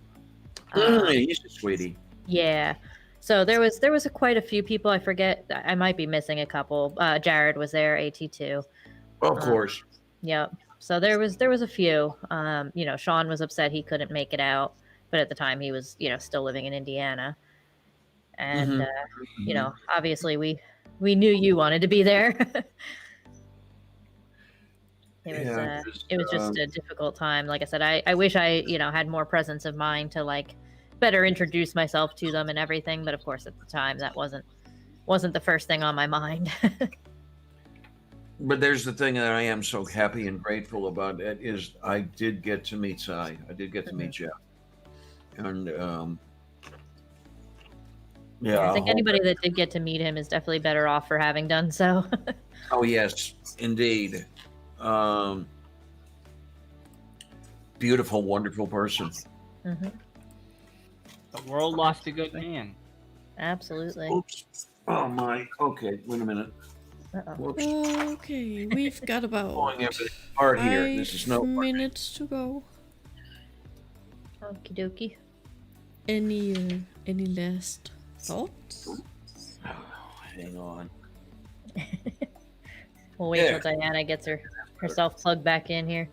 He's a sweetie. Yeah. So there was quite a few people. I forget. I might be missing a couple. Jared was there. AT2. Of course. Yep. So there was a few. Sean was upset he couldn't make it out, but at the time he was still living in Indiana, and obviously we knew you wanted to be there. It was just a difficult time. Like I said, I wish I had more presence of mind to better introduce myself to them and everything, but of course at the time that wasn't the first thing on my mind. But there's the thing that I am so happy and grateful about it is I did get to meet Cy. I did get to meet Jeff. And I think anybody that did get to meet him is definitely better off for having done so. Oh yes, indeed. Beautiful, wonderful person. The world lost a good man. Absolutely. Oops. Oh my. Okay, wait a minute. Whoops. Okay, we've got about Pulling everything apart here. This is no 5 minutes to go. Okie dokie. Any last thoughts? Hang on. We'll wait till Diana gets herself plugged back in here.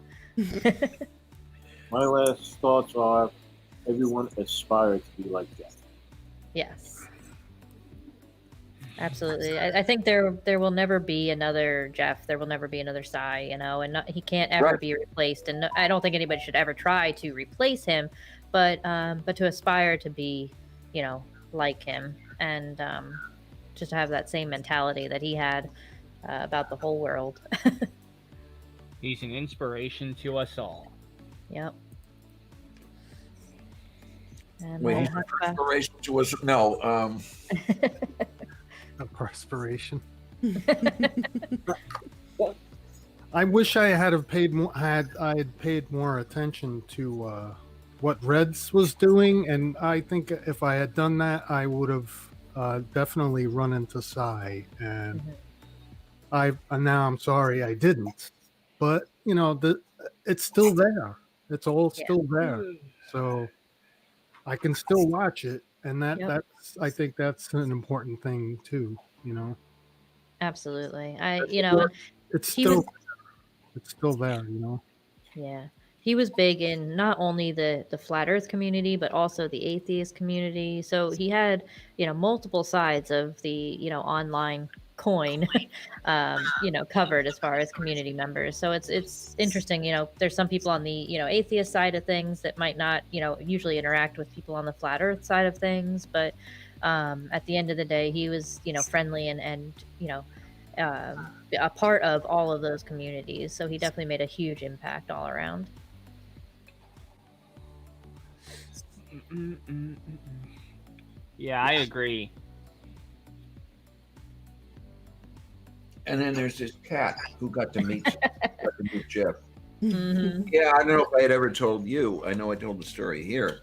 My last thoughts are everyone aspires to be like that. Yes. Absolutely. I think there will never be another Jeff. There will never be another Sai, and he can't ever be replaced. And I don't think anybody should ever try to replace him, but to aspire to be, like him, and just to have that same mentality that he had about the whole world. He's an inspiration to us all. Yep. And Wait, he's an inspiration to us. No. A perspiration. I wish I had have paid more. I had paid more attention to what Reds was doing, and I think if I had done that, I would have definitely run into Sai. And now I'm sorry I didn't, but it's still there. It's all still there, so I can still watch it. And that's I think that's an important thing too, Absolutely. It's still there, Yeah. He was big in not only the flat earth community, but also the atheist community. So he had, multiple sides of the, online coin, covered as far as community members. So it's interesting, there's some people on the, atheist side of things that might not, usually interact with people on the flat earth side of things. But at the end of the day, he was, friendly and a part of all of those communities. So he definitely made a huge impact all around. Yeah, I agree. And then there's this cat who got to meet Jeff. Mm-hmm. Yeah, I don't know if I had ever told you. I know I told the story here.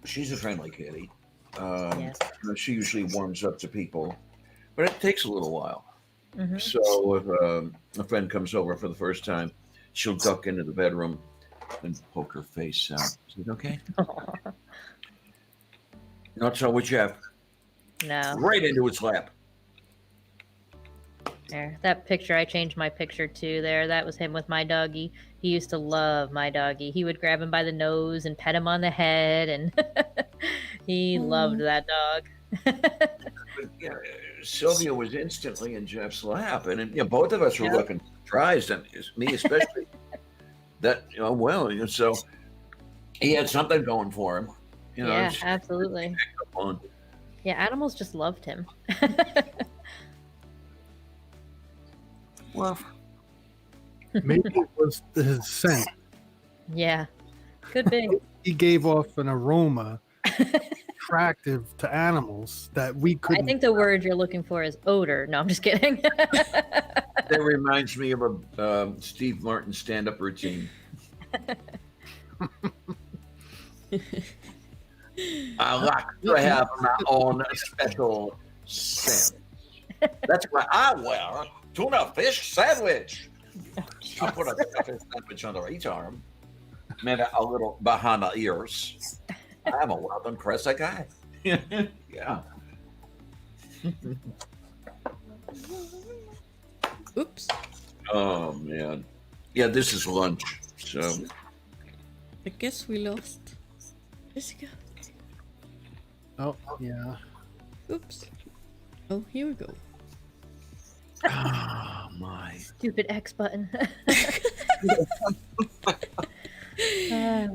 She's a friendly kitty. Yes. She usually warms up to people, but it takes a little while. Mm-hmm. So if a friend comes over for the first time, she'll duck into the bedroom and poke her face out. Is it okay? Not so with Jeff. No. Right into its lap. There, that picture, I changed my picture too there. That was him with my doggy. He used to love my doggy. He would grab him by the nose and pet him on the head, and he loved that dog. But, Sylvia was instantly in Jeff's lap, and both of us were looking surprised, and me especially. So he had something going for him. Yeah, absolutely. Yeah, animals just loved him. Well, maybe it was his scent. Yeah, could be. He gave off an aroma attractive to animals that we couldn't. I think the word you're looking for is odor. No, I'm just kidding. That reminds me of a Steve Martin stand-up routine. I like to have my own special scent. That's why I wear tuna fish sandwich. I put a tuna fish sandwich under each arm, maybe a little behind the ears. I'm a well impressed guy. Yeah. Oops. Oh man. Yeah, this is lunch. So I guess we lost Jessica. Oh yeah. Oops. Oh, here we go. oh my. Stupid X button.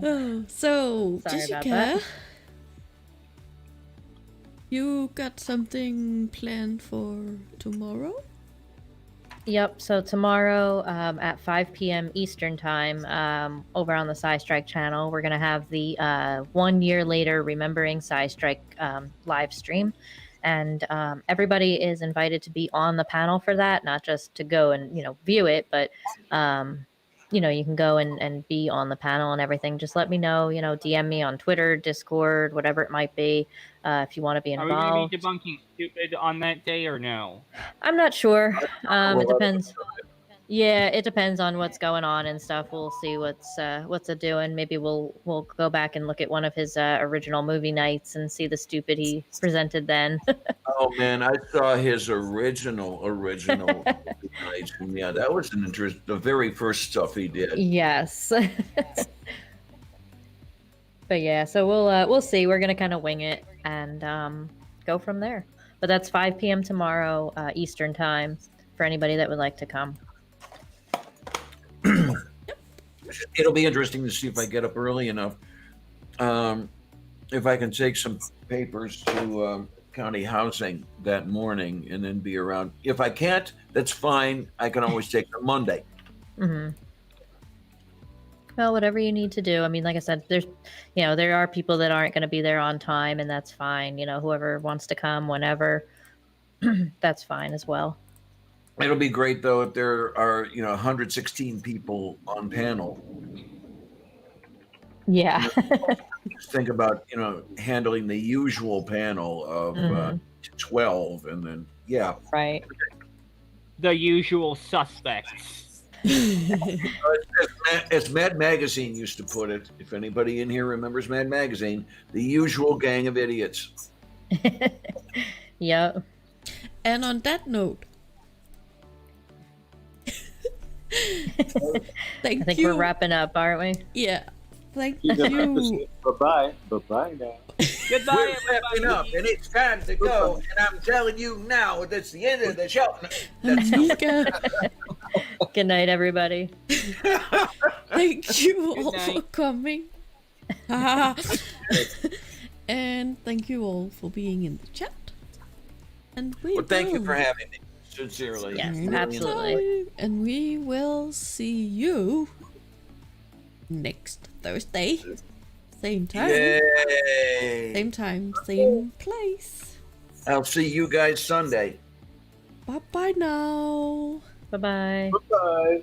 Oh, so Sorry about Jessica, that. you got something planned for tomorrow? Yep. So tomorrow at 5 p.m. Eastern time, over on the Sci Strike channel, we're gonna have the 1 year later Remembering Sci Strike live stream, and everybody is invited to be on the panel for that, not just to go and view it, but you can go and be on the panel and everything. Just let me know. DM me on Twitter, Discord, whatever it might be, if you want to be Are we going involved. to be debunking stupid on that day or no? I'm not sure. It depends. Yeah, it depends on what's going on and stuff. We'll see what's a doing. Maybe we'll go back and look at one of his original movie nights and see the stupid he presented then. Oh man, I saw his original nights, and yeah, that was an interest. The very first stuff he did. Yes. But yeah, so we'll see. We're gonna kind of wing it and go from there. But that's 5 p.m. tomorrow Eastern time for anybody that would like to come. It'll be interesting to see if I get up early enough. If I can take some papers to county housing that morning and then be around. If I can't, that's fine. I can always take them Monday. Mm-hmm. Well, whatever you need to do. I mean, like I said, there are people that aren't going to be there on time, and that's fine. Whoever wants to come whenever, that's fine as well. It'll be great though if there are 116 people on panel. Yeah. Just think about handling the usual panel of 12, and then Right. The usual suspects. As Mad Magazine used to put it, if anybody in here remembers Mad Magazine, the usual gang of idiots. Yep. And on that note, I think we're wrapping up, aren't we? Yeah. Thank You got you. Bye-bye. Bye-bye now. Goodbye, We're wrapping up, and it's time to go. And I'm telling you now, that's the end of the show. That's Amiga, Good night, everybody. thank you all Good for night. coming. And thank you all for being in the chat. And well, thank you for having me. Sincerely. Yes, Really absolutely. And we will see you next Thursday. Same time. Yay! Same time, same place. I'll see you guys Sunday. Bye bye now. Bye-bye. Bye-bye.